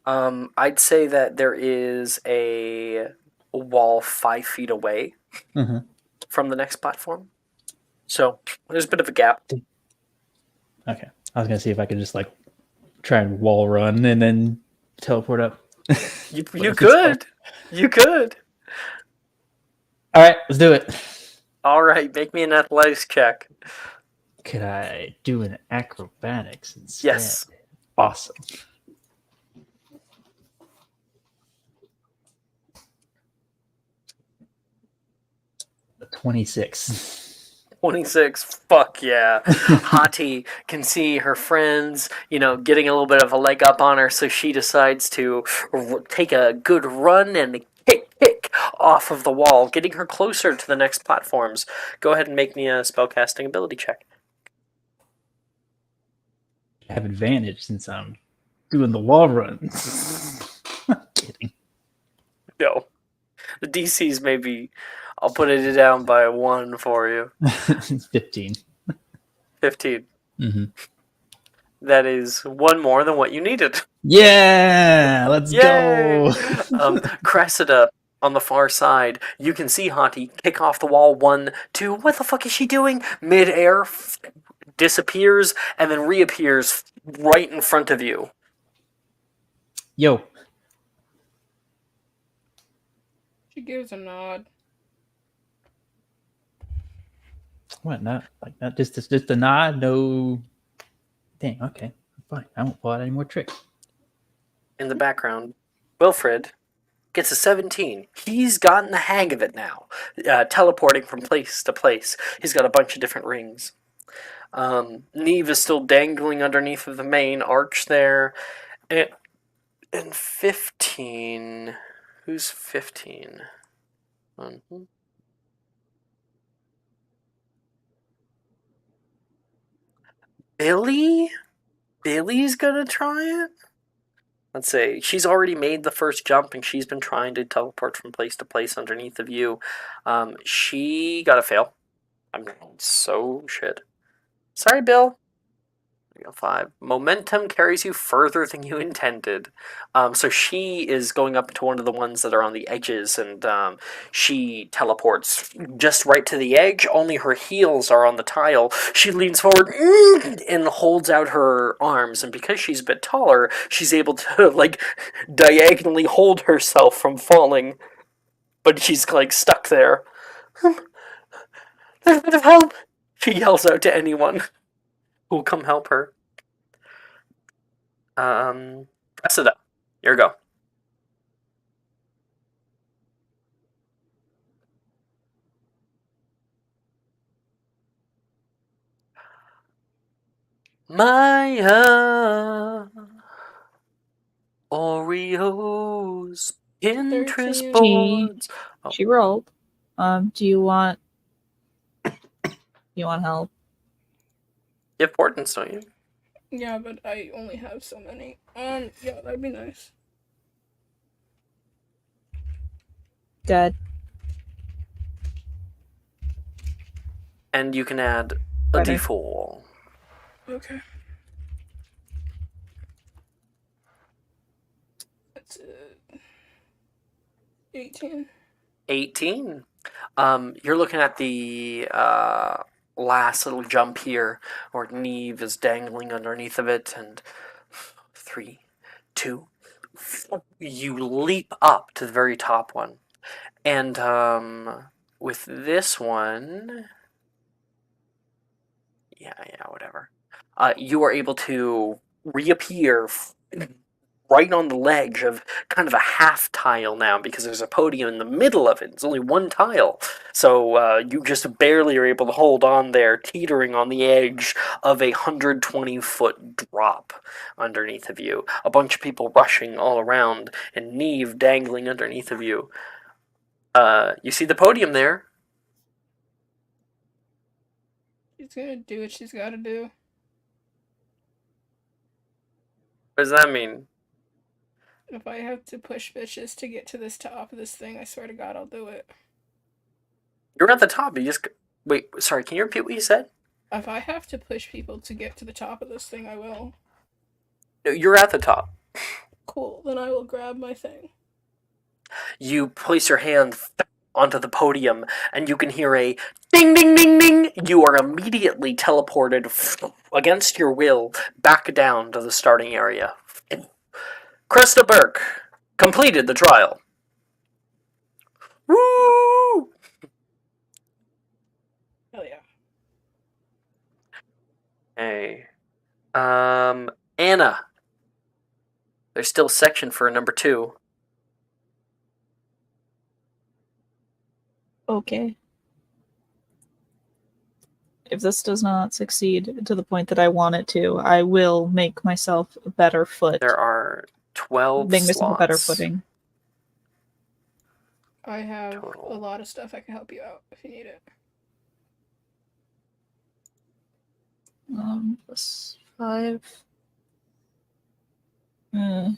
I'd say that there is a wall 5 feet away.
Mm-hmm.
from the next platform. So there's a bit of a gap.
Okay. I was gonna see if I could just like try and wall run and then teleport up.
You
But if it's-
could. You could.
All right, let's do it.
All right, make me an athletics check.
Could I do an acrobatics instead?
Yes.
Awesome. The 26.
26. Fuck yeah. Hati can see her friends, getting a little bit of a leg up on her, so she decides to take a good run and kick off of the wall, getting her closer to the next platforms. Go ahead and make me a spellcasting ability check.
I have advantage since I'm doing the wall run. I'm kidding.
No. The DC's maybe... I'll put it down by 1 for you.
15.
15.
Mm-hmm.
That is 1 more than what you needed.
Yeah! Let's
Yay!
go!
Cressida, on the far side, you can see Hati kick off the wall 1, 2. What the fuck is she doing? Mid-air, disappears, and then reappears right in front of you.
Yo.
She gives a nod.
What? Not just a nod? No. Dang. Okay. Fine. I won't pull out any more tricks.
In the background, Wilfred gets a 17. He's gotten the hang of it now, teleporting from place to place. He's got a bunch of different rings. Neve is still dangling underneath of the main arch there. And 15... Who's 15? Billy? Billy's gonna try it? Let's see. She's already made the first jump, and she's been trying to teleport from place to place underneath of you. She got a fail. I'm so shit. Sorry, Bill. 5. Momentum carries you further than you intended. So she is going up to one of the ones that are on the edges, and she teleports just right to the edge. Only her heels are on the tile. She leans forward and holds out her arms, and because she's a bit taller, she's able to diagonally hold herself from falling. But she's stuck there. There's a bit of help! She yells out to anyone who will come help her. Cressida, here we go. Maya, Oreos, Pinterest
13.
boards.
She rolled. Do you want help?
You have portents, don't you?
Yeah, but I only have so many. Yeah, that'd be nice.
Good.
And you can add a
Better.
D4.
Okay. That's 18.
18. You're looking at the last little jump here, where Neve is dangling underneath of it, and 3, 2, you leap up to the very top one. And with this one, yeah, whatever. You are able to reappear right on the ledge of kind of a half tile now, because there's a podium in the middle of it. It's only one tile. So you just barely are able to hold on there, teetering on the edge of a 120-foot drop underneath of you. A bunch of people rushing all around, and Neve dangling underneath of you. You see the podium there.
She's gonna do what she's gotta do.
What does that mean?
If I have to push bitches to get to this top of this thing, I swear to God, I'll do it.
You're at the top. You just... Wait, sorry, can you repeat what you said?
If I have to push people to get to the top of this thing, I will.
No, you're at the top.
Cool, then I will grab my thing.
You place your hand onto the podium, and you can hear a ding ding ding ding. You are immediately teleported against your will back down to the starting area. Krista Burke completed the trial. Woo!
Hell yeah.
Hey. Anna. There's still a section for number 2.
Okay. If this does not succeed to the point that I want it to, I will make myself a better foot.
There are 12
Make myself a better
slots.
footing.
I have
Total.
a lot of stuff I can help you out if you need it.
Plus 5.
I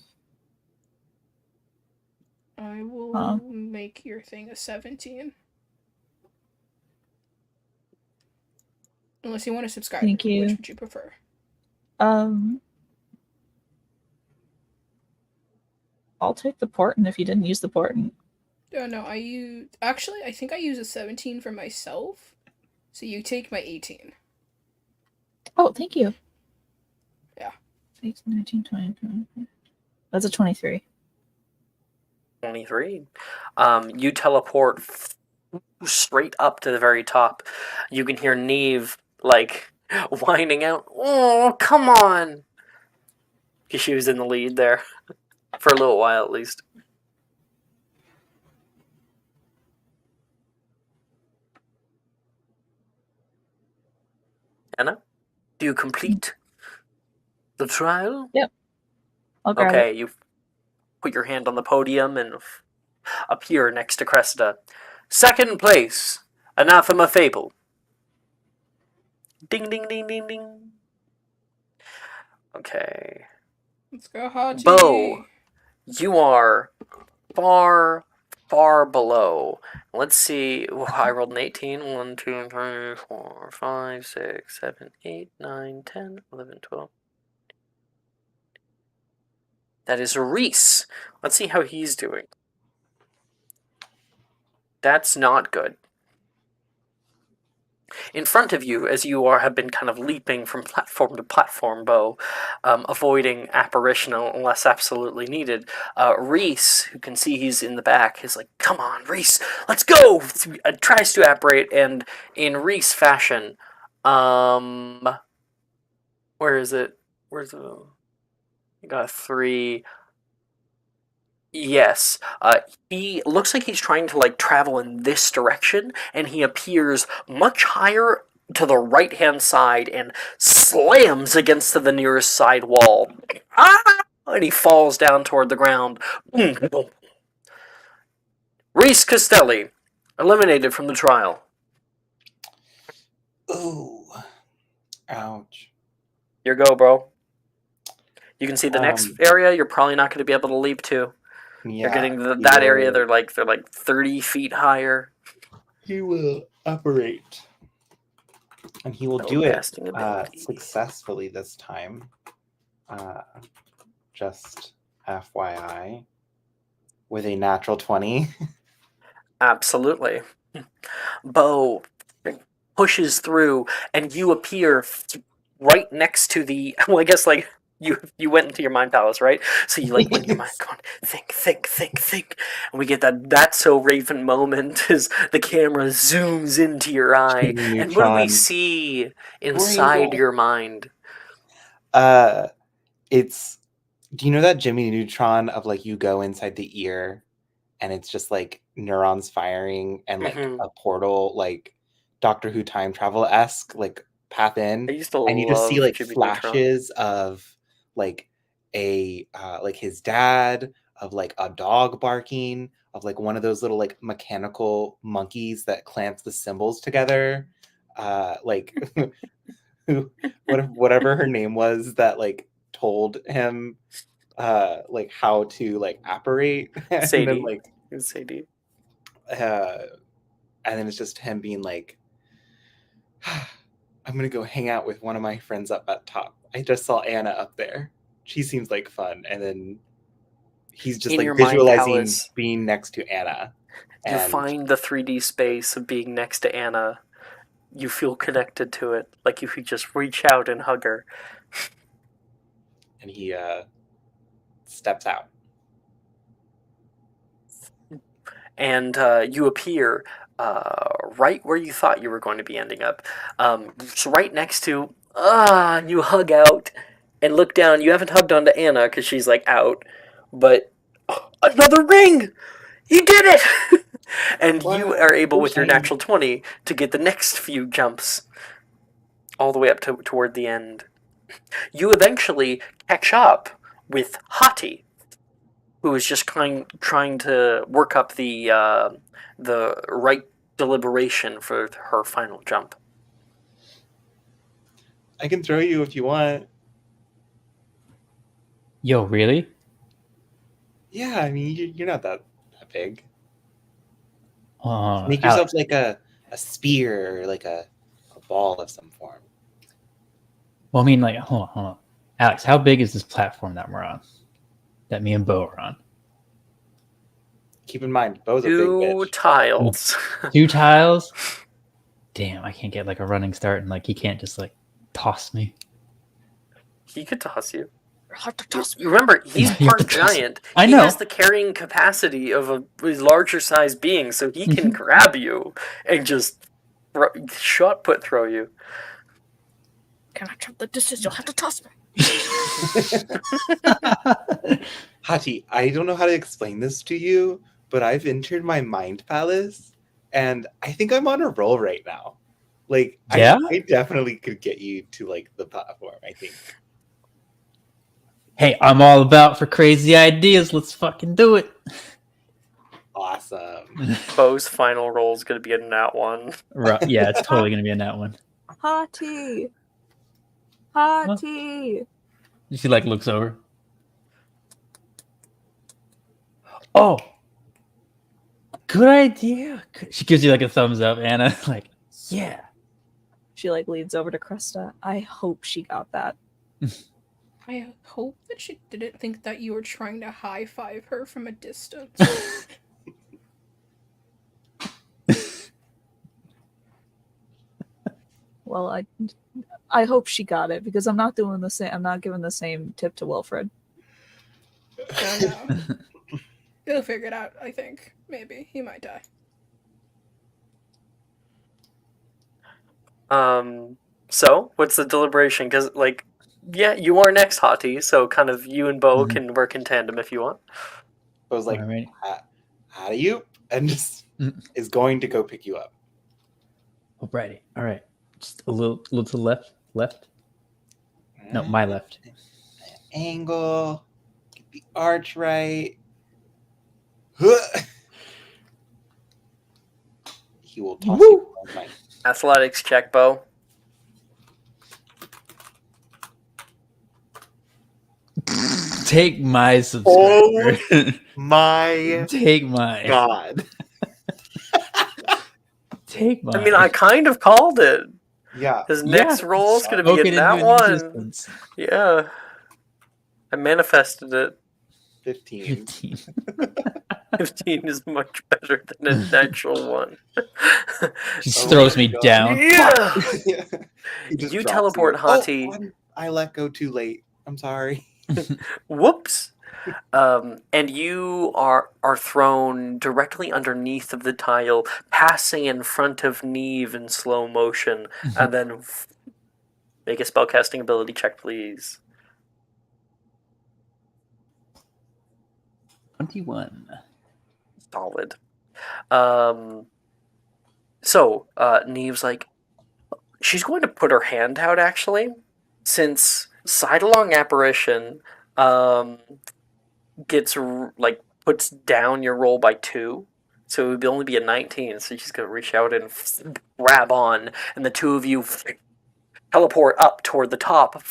will make your thing a 17. Unless you want to subscribe.
Thank you.
Which would you prefer?
I'll take the portent if you didn't use the portent.
No, I think I use a 17 for myself. So you take my 18.
Oh, thank you.
Yeah.
18, 19, 20, 20. That's a 23.
23. You teleport straight up to the very top. You can hear Neve, like, whining out, "Oh, come on!" Because she was in the lead there. For a little while, at least. Anna, do you complete the trial?
Yep. I'll grab
Okay,
it.
you put your hand on the podium and appear next to Cressida. Second place, Anathema Fable. Ding, ding, ding, ding, ding. Okay.
Let's go, Haji.
Bo, you are far, far below. Let's see. I rolled an 18. 1, 2, 3, 4, 5, 6, 7, 8, 9, 10, 11, 12. That is Reese. Let's see how he's doing. That's not good. In front of you, as you have been kind of leaping from platform to platform, Bo, avoiding apparition unless absolutely needed, Reese, who can see he's in the back, is like, "Come on, Reese, let's go!" Tries to apparate, and in Reese fashion, where is it? Where's it? You got a 3. Yes. He looks like he's trying to travel in this direction, and he appears much higher to the right-hand side and slams against the nearest side wall. Ah! And he falls down toward the ground. Boom, boom. Reese Castelli, eliminated from the trial.
Ooh. Ouch.
Your go, bro. You can see the next area you're probably not going to be able to leap to.
Yeah.
You're getting that area, they're like 30 feet higher.
He will operate. And he will do it successfully this time. Just FYI. With a natural 20.
Absolutely. Bo pushes through, and you appear right next to the. Well, I guess you went into your mind palace, right? So you went in your mind, going think, and we get that "That's So Raven" moment as the camera zooms into your eye, and what do we see inside your mind?
It's. Do you know that Jimmy Neutron of you go inside the ear, and it's just neurons firing and a portal Doctor Who time travel-esque path in,
I used to
and you just see
Jimmy
flashes of his dad, of a dog barking, of one of those little mechanical monkeys that clamps the cymbals together, whatever her name was that told him how to apparate.
Sadie.
And then
Sadie.
And then it's just him being I'm gonna go hang out with one of my friends up at top. I just saw Anna up there. She seems like fun. And then he's just
In your
visualizing
mind palace,
being next to Anna.
You
And
find the 3D space of being next to Anna. You feel connected to it, like you could just reach out and hug her.
and he steps out.
And you appear right where you thought you were going to be ending up. So right next to, you hug out and look down. You haven't hugged onto Anna because she's like out, but another ring! You did it! And you are able, with your natural 20, to get the next few jumps all the way up toward the end. You eventually catch up with Hati, who is just trying to work up the right deliberation for her final jump.
I can throw you if you want.
Yo, really?
Yeah, I mean, you're not that big.
Alex,
Make yourself like a spear or like a ball of some form.
well, I mean, like, hold on. Alex, how big is this platform that we're on? That me and Bo are on?
Keep in mind, Bo's a big
2
bitch.
tiles.
2 tiles? Damn, I can't get like a running start, and like he can't just like toss me.
He could toss you.
You have to toss me.
You remember, he's
You have
part
to toss
giant.
I
He
know.
has the carrying capacity of a larger sized being, so he can grab you and just shot put throw you.
Can I jump the distance? You'll have to toss me.
Hati, I don't know how to explain this to you, but I've entered my mind palace, and I think I'm on a roll right now. Like,
Yeah?
I definitely could get you to like the platform. I think.
Hey, I'm all about for crazy ideas. Let's fucking do it.
Awesome.
Bo's final roll is going to be a nat 1.
Right, yeah, it's totally gonna be in that one.
Hati! Hati!
She like looks over. Oh, good idea. She gives you like a thumbs up, Anna. Like, yeah.
She like leans over to Krista. I hope she got that.
I hope that she didn't think that you were trying to high five her from a distance.
Well, I hope she got it because I'm not doing the same. I'm not giving the same tip to Wilfred.
No. He'll figure it out, I think. Maybe. He might die.
So, what's the deliberation? Because, like, yeah, you are next, Hati, so kind of you and Bo can work in tandem if you want.
Bo's like,
Alright.
how do you? And just is going to go pick you up.
Alrighty. All right. Just a little to the left. No, my left.
Angle. Get the arch right. He will toss you. Fine.
Athletics check, Bo.
Take my subscriber.
My
Take mine.
God.
Take mine.
I mean, I kind of called it.
Yeah.
His next roll is going to be
Spoken
in that
into
one.
existence.
Yeah. I manifested it.
15.
15.
15 is much better than a natural one.
She just throws me
God.
down.
Yeah!
Yeah. He just
You
drops
teleport
you.
Hati.
Oh, I let go too late. I'm sorry.
Whoops! And you are thrown directly underneath of the tile, passing in front of Neve in slow motion, and then make a spellcasting ability check, please.
21.
Solid. So Neve's like, she's going to put her hand out, actually, since Sidelong Apparition gets, like, puts down your roll by 2. So it would only be a 19, so she's going to reach out and grab on, and the two of you teleport up toward the top.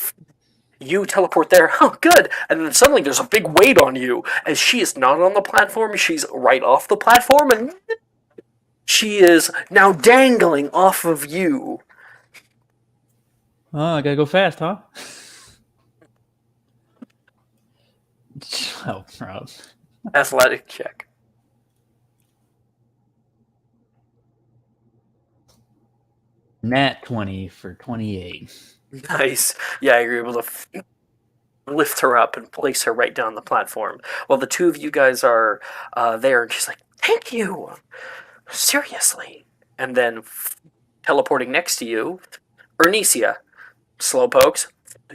You teleport there, oh good, and then suddenly there's a big weight on you, as she is not on the platform, she's right off the platform, and she is now dangling off of you.
Oh, I gotta go fast, huh? Oh, Rob.
Athletic check.
Nat 20 for 28.
Nice. Yeah, you're able to lift her up and place her right down the platform. While the two of you guys are there, and she's like, "Thank you, seriously." And then teleporting next to you, Bernicia, slowpokes.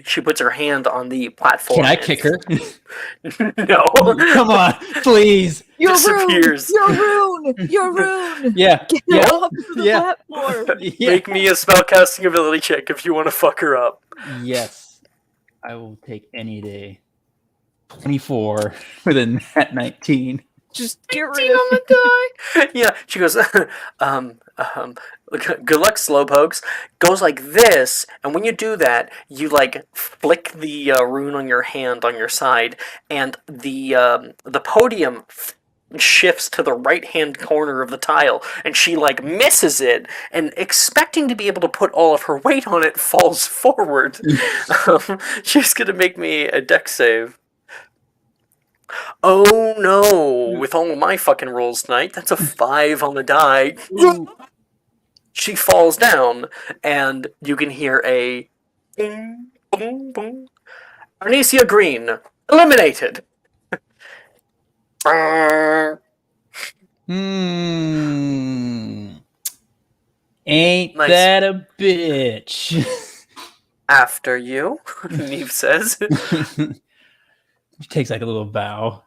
She puts her hand on the platform.
Can I kick her?
No.
Come on, please.
Your
Disappears.
rune! Your rune!
Yeah.
Get
Yeah.
off the
Yeah.
platform!
Yeah.
Make me a spellcasting ability check if you want to fuck her up.
Yes. I will take any day. 24 with a nat 19.
Just get rid of it.
Die. Yeah, she goes, good luck, slowpokes. Goes like this, and when you do that, you like flick the rune on your hand on your side, and the podium shifts to the right hand corner of the tile, and she like misses it, and expecting to be able to put all of her weight on it, falls forward. She's gonna make me a dex save. Oh no! With all of my fucking rolls tonight, that's a 5 on the die. She falls down, and you can hear a ding, boom, boom. Arnesia Green eliminated.
Ain't
Nice.
that a bitch?
After you, Neve says.
She takes like a little bow.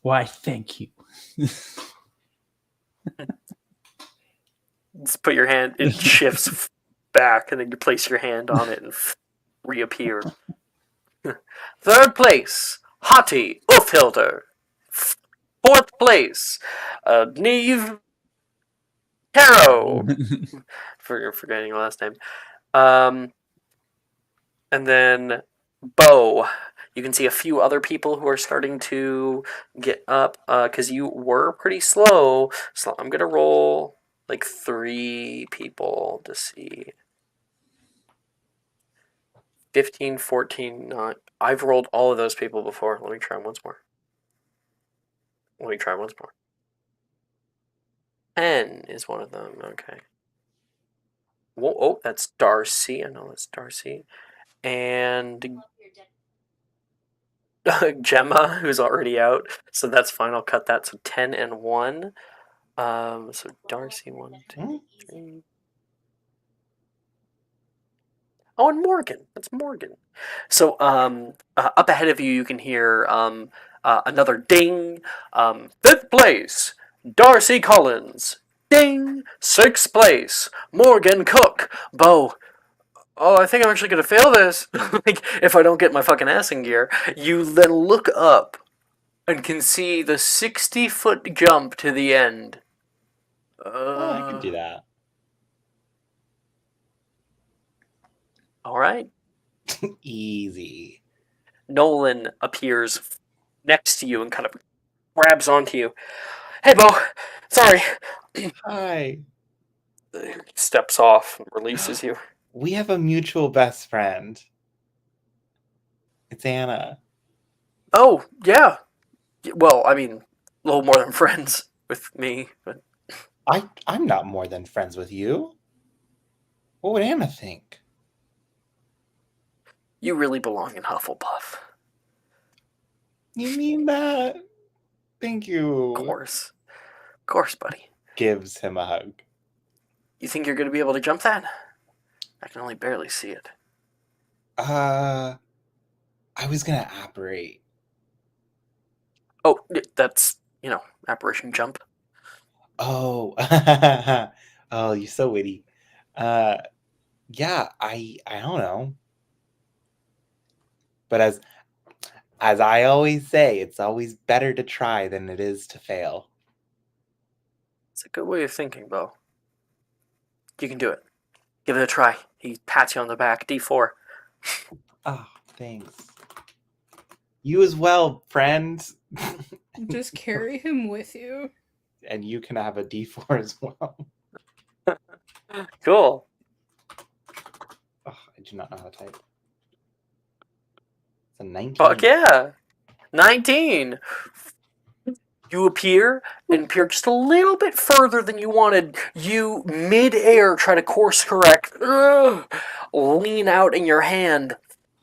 Why, thank you.
Just put your hand, it shifts back, and then you place your hand on it and reappear. Third place, Hati Ufhilder. Fourth place, Neve Caro. For forgetting your last name. And then Bo. You can see a few other people who are starting to get up because you were pretty slow. So I'm going to roll like 3 people to see. 15, 14, 9. I've rolled all of those people before. Let me try once more. 10 is one of them. Okay. Whoa, oh, that's Darcy. I know that's Darcy. And Gemma, who's already out. So that's fine. I'll cut that. So 10 and 1. So Darcy, 1, 2, 3. Oh, and Morgan. That's Morgan. So up ahead of you, you can hear another ding. 5th place, Darcy Collins. Ding. 6th place, Morgan Cook. Bo. Oh, I think I'm actually going to fail this. Like, if I don't get my fucking ass in gear. You then look up and can see the 60-foot jump to the end.
Oh, I can do that.
All right.
Easy.
Nolan appears next to you and kind of grabs onto you. Hey, Bo. Sorry.
Hi.
Steps off and releases you.
We have a mutual best friend. It's Anna.
Oh, yeah. Well, I mean, a little more than friends with me, but
I'm not more than friends with you. What would Anna think?
you really belong in Hufflepuff.
You mean that? Thank you.
Of course. Of course, buddy.
Gives him a hug.
You think you're going to be able to jump that? I can only barely see it.
I was gonna apparate.
Oh, that's, apparition jump.
Oh. Oh, you're so witty. Yeah, I don't know. But as I always say, it's always better to try than it is to fail.
It's a good way of thinking, Bo. You can do it. Give it a try. He pats you on the back. D4.
Oh, thanks. You as well, friend.
Just carry him with you.
And you can have a D4 as well.
Cool.
Oh, I do not know how to type. It's a 19.
Fuck yeah. 19. You appear just a little bit further than you wanted. You, mid-air, try to course correct lean out in your hand,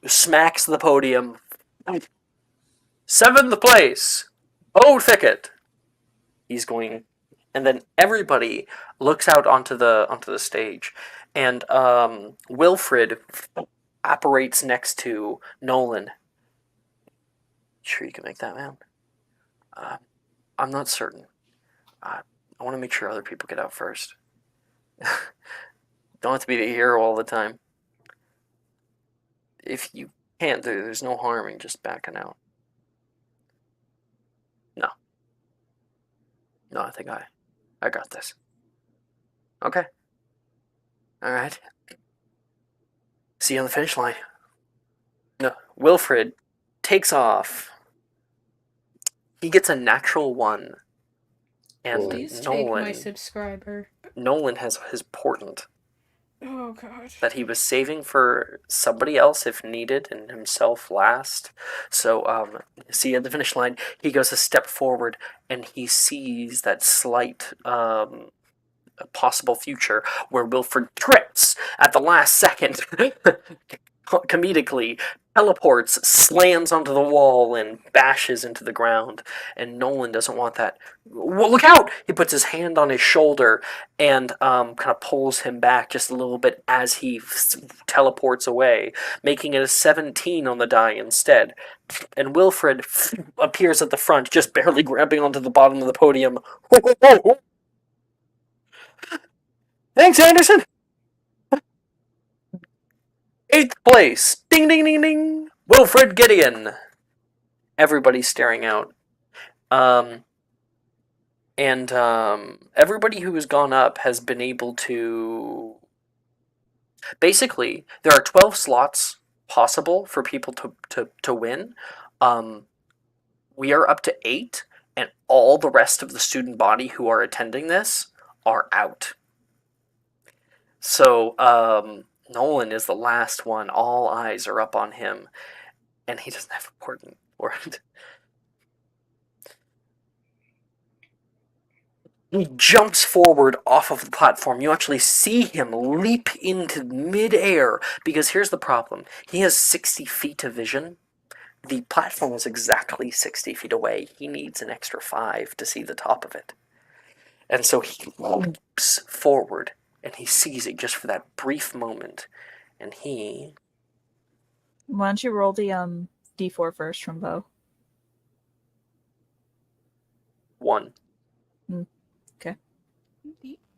smacks the podium. 7th place, O Thicket. He's going, and then everybody looks out onto the stage, and Wilfred apparates next to Nolan. Sure, you can make that, man. I'm not certain. I want to make sure other people get out first. Don't have to be the hero all the time. If you can't, there's no harm in just backing out. No, I think I got this. Okay. All right. See you on the finish line. No, Wilfred takes off. He gets a natural 1. And
Please take my
Nolan
subscriber.
has his portent
Oh god.
that he was saving for somebody else if needed and himself last. So, see at the finish line, he goes a step forward and he sees that slight possible future where Wilfred trips at the last second, comedically, teleports, slams onto the wall, and bashes into the ground. And Nolan doesn't want that. Well, look out! He puts his hand on his shoulder and kind of pulls him back just a little bit as he teleports away, making it a 17 on the die instead. And Wilfred appears at the front, just barely grabbing onto the bottom of the podium. Thanks, Anderson! 8th place! Ding, ding, ding, ding! Wilfred Gideon! Everybody's staring out. And everybody who has gone up has been able to... Basically, there are 12 slots possible for people to win. We are up to 8, and all the rest of the student body who are attending this are out. So, Nolan is the last one. All eyes are up on him, and he doesn't have a portent for it. He jumps forward off of the platform. You actually see him leap into midair, because here's the problem. He has 60 feet of vision. The platform is exactly 60 feet away. He needs an extra 5 to see the top of it. And so he leaps forward, and he sees it just for that brief moment. And he...
Why don't you roll the D4 first from Bo?
1.
Okay.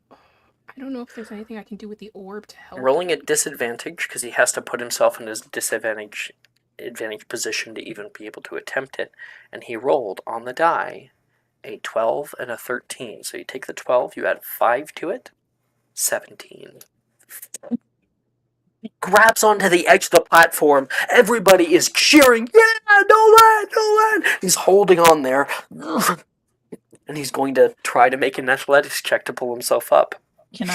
I don't know if there's anything I can do with the orb to help.
Rolling at disadvantage, because he has to put himself in his advantage position to even be able to attempt it. And he rolled on the die a 12 and a 13. So you take the 12, you add 5 to it, 17. He grabs onto the edge of the platform. Everybody is cheering. Yeah, Nolan! He's holding on there. And he's going to try to make an athletics check to pull himself up.
Can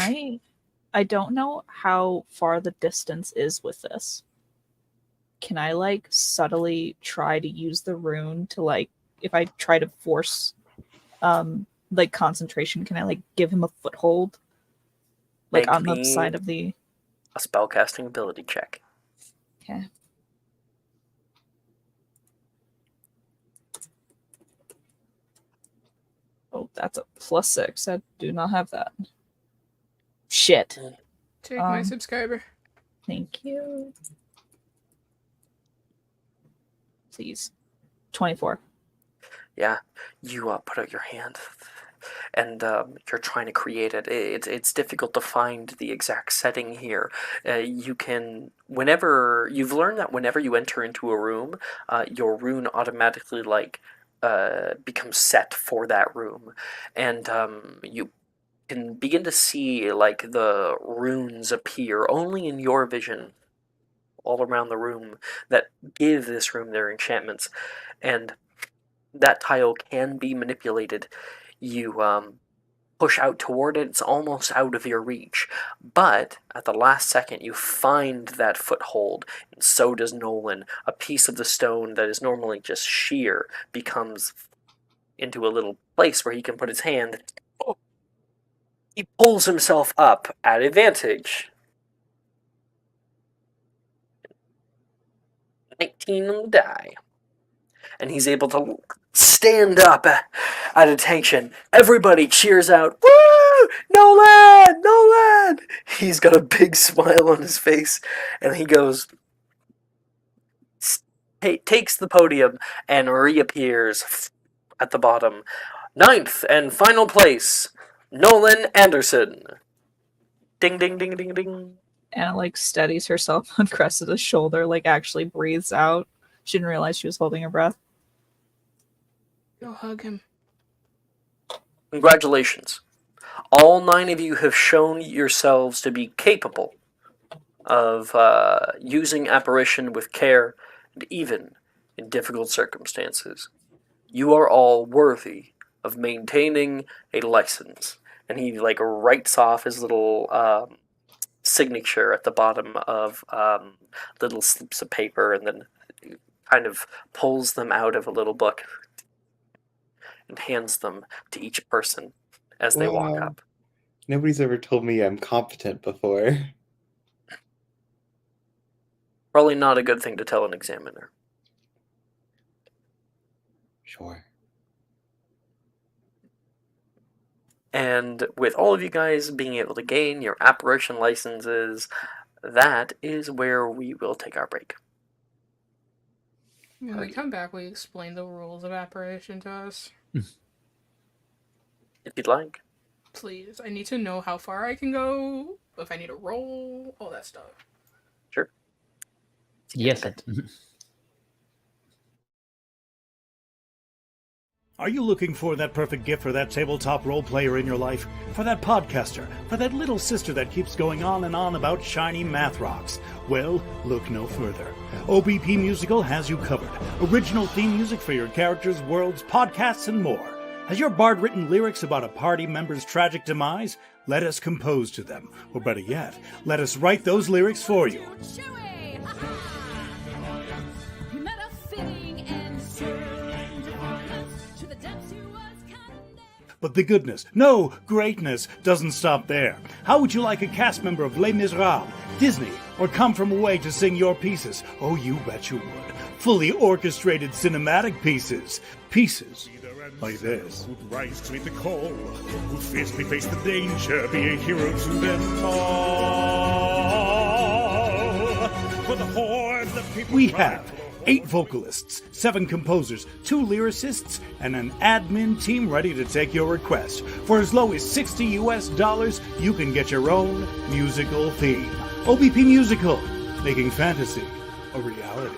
I don't know how far the distance is with this. Can I, like, subtly try to use the rune to, like, if I try to force, like, concentration, can I, like, give him a foothold? Like,
Make
on the
me
side of the...
a spellcasting ability check.
Okay. Oh, that's a +6. I do not have that. Shit.
Take my subscriber.
Thank you. Please. 24.
Yeah, you put out your hand, and you're trying to create it. It's difficult to find the exact setting here. You can, whenever you've learned that whenever you enter into a room, your rune automatically becomes set for that room, and you can begin to see like the runes appear only in your vision all around the room that give this room their enchantments, and that tile can be manipulated. You push out toward it, it's almost out of your reach, but at the last second you find that foothold, and so does Nolan. A piece of the stone that is normally just sheer becomes into a little place where he can put his hand. He pulls himself up at advantage. 19 on the die. And he's able to stand up at attention. Everybody cheers out, "Woo! Nolan! Nolan!" He's got a big smile on his face, and he goes, takes the podium, and reappears at the bottom. 9th and final place, Nolan Anderson. Ding, ding, ding, ding, ding.
Anna like steadies herself on Cressida's shoulder, like actually breathes out. She didn't realize she was holding her breath.
Go hug him.
Congratulations. All 9 of you have shown yourselves to be capable of using apparition with care and even in difficult circumstances. You are all worthy of maintaining a license. And he like writes off his little signature at the bottom of little slips of paper, and then kind of pulls them out of a little book and hands them to each person as they walk
Wow.
up.
Nobody's ever told me I'm competent before.
Probably not a good thing to tell an examiner.
Sure.
And with all of you guys being able to gain your apparition licenses, that is where we will take our break.
When we come back, we explain the rules of apparition to us.
If you'd like.
Please. I need to know how far I can go, if I need to roll, all that stuff.
Sure.
Yes.
Are you looking for that perfect gift for that tabletop role player in your life? For that podcaster? For that little sister that keeps going on and on about shiny math rocks? Well, look no further. OBP Musical has you covered. Original theme music for your characters, worlds, podcasts, and more. Has your bard written lyrics about a party member's tragic demise? Let us compose to them. Or better yet, let us write those lyrics for you. But the goodness, no, greatness, doesn't stop there. How would you like a cast member of Les Miserables, Disney, or Come From Away to sing your pieces? Oh, you bet you would. Fully orchestrated cinematic pieces. Pieces like this.
Who'd rise to meet the call, who'd fiercely face the danger, be a hero to them all. For the horde of people
We have 8 vocalists, 7 composers, 2 lyricists, and an admin team ready to take your request. For as low as $60 US, you can get your own musical theme. OBP Musical, making fantasy a reality.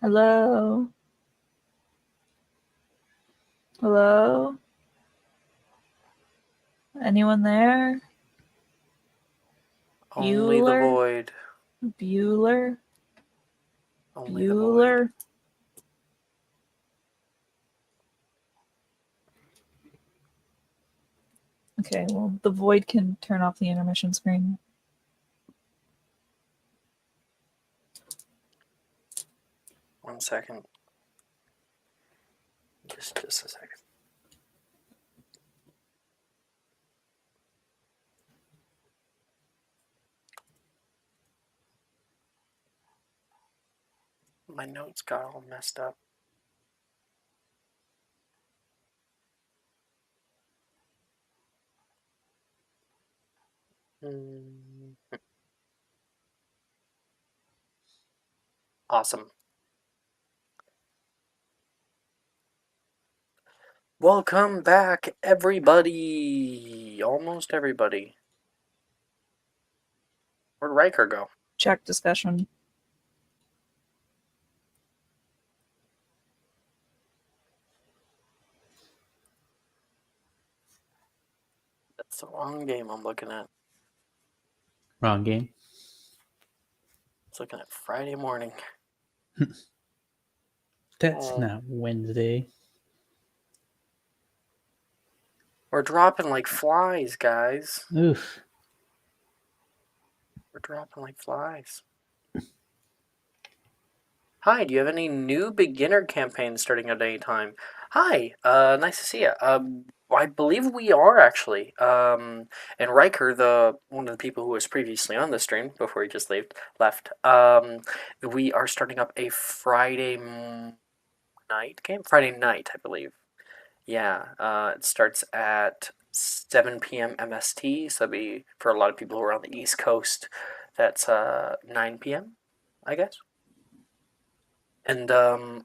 Hello? Hello? Anyone there?
Only the
Bueller?
void.
Bueller?
Only the void.
Bueller? Okay, well, the void can turn off the intermission screen.
One second. Just a second. My notes got all messed up. Awesome. Welcome back, everybody. Almost everybody. Where'd Riker go?
Check discussion.
That's the wrong game I'm looking at.
Wrong game.
It's looking at Friday morning.
That's
Oh.
not Wednesday.
We're dropping like flies, guys.
Oof.
We're dropping like flies. Hi, do you have any new beginner campaigns starting at any time? Hi, nice to see you. I believe we are actually. And Riker, the one of the people who was previously on the stream before he just left. We are starting up a Friday night game. Friday night, I believe. Yeah. It starts at 7 p.m. MST. So that'd be for a lot of people who are on the East Coast. That's 9 p.m. I guess. And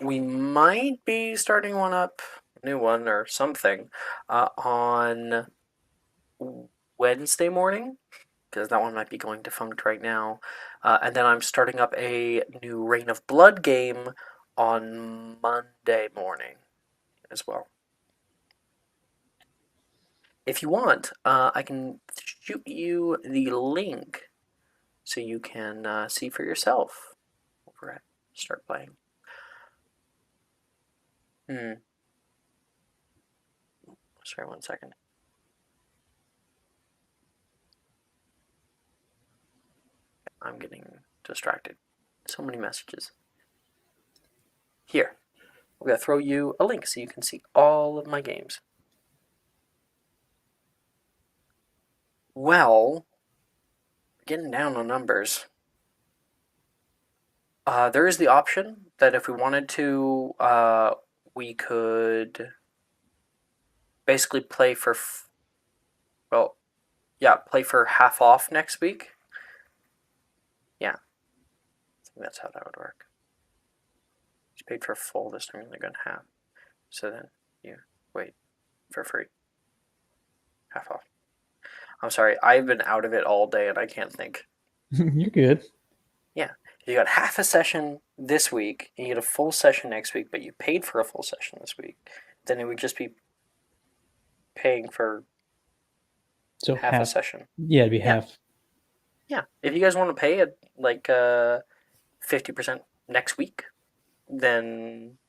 we might be starting one up, new one or something, on Wednesday morning, because that one might be going defunct right now. And then I'm starting up a new Reign of Blood game on Monday morning as well. If you want, I can shoot you the link so you can see for yourself over at Start Playing. Sorry, 1 second. I'm getting distracted. So many messages. Here, I'm going to throw you a link so you can see all of my games. Well, getting down on numbers. There is the option that if we wanted to, we could basically play for, play for half off next week. Yeah, I think that's how that would work. It's paid for full this time, they're going to half. So then you wait for free. Half off. I'm sorry, I've been out of it all day and I can't think.
You're good.
Yeah. You got half a session this week, and you get a full session next week, but you paid for a full session this week. Then it would just be paying for half a session.
Yeah, it'd be half.
Yeah. If you guys want to pay it like 50% next week, then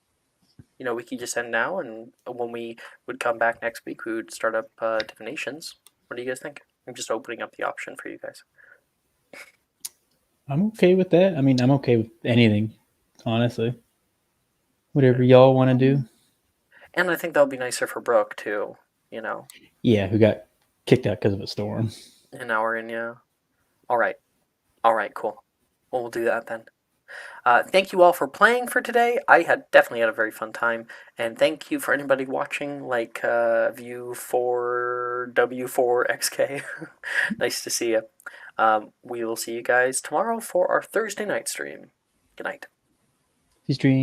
we could just end now, and when we would come back next week, we would start up divinations. What do you guys think? I'm just opening up the option for you guys.
I'm okay with that. I mean, I'm okay with anything, honestly. Whatever y'all want to do.
And I think that'll be nicer for Brooke, too,
Yeah, who got kicked out because of a storm.
An hour in, yeah. All right, cool. Well, we'll do that then. Thank you all for playing for today. I definitely had a very fun time. And thank you for anybody watching, like View4W4XK. Nice to see you. We will see you guys tomorrow for our Thursday night stream. Good night.
Stream.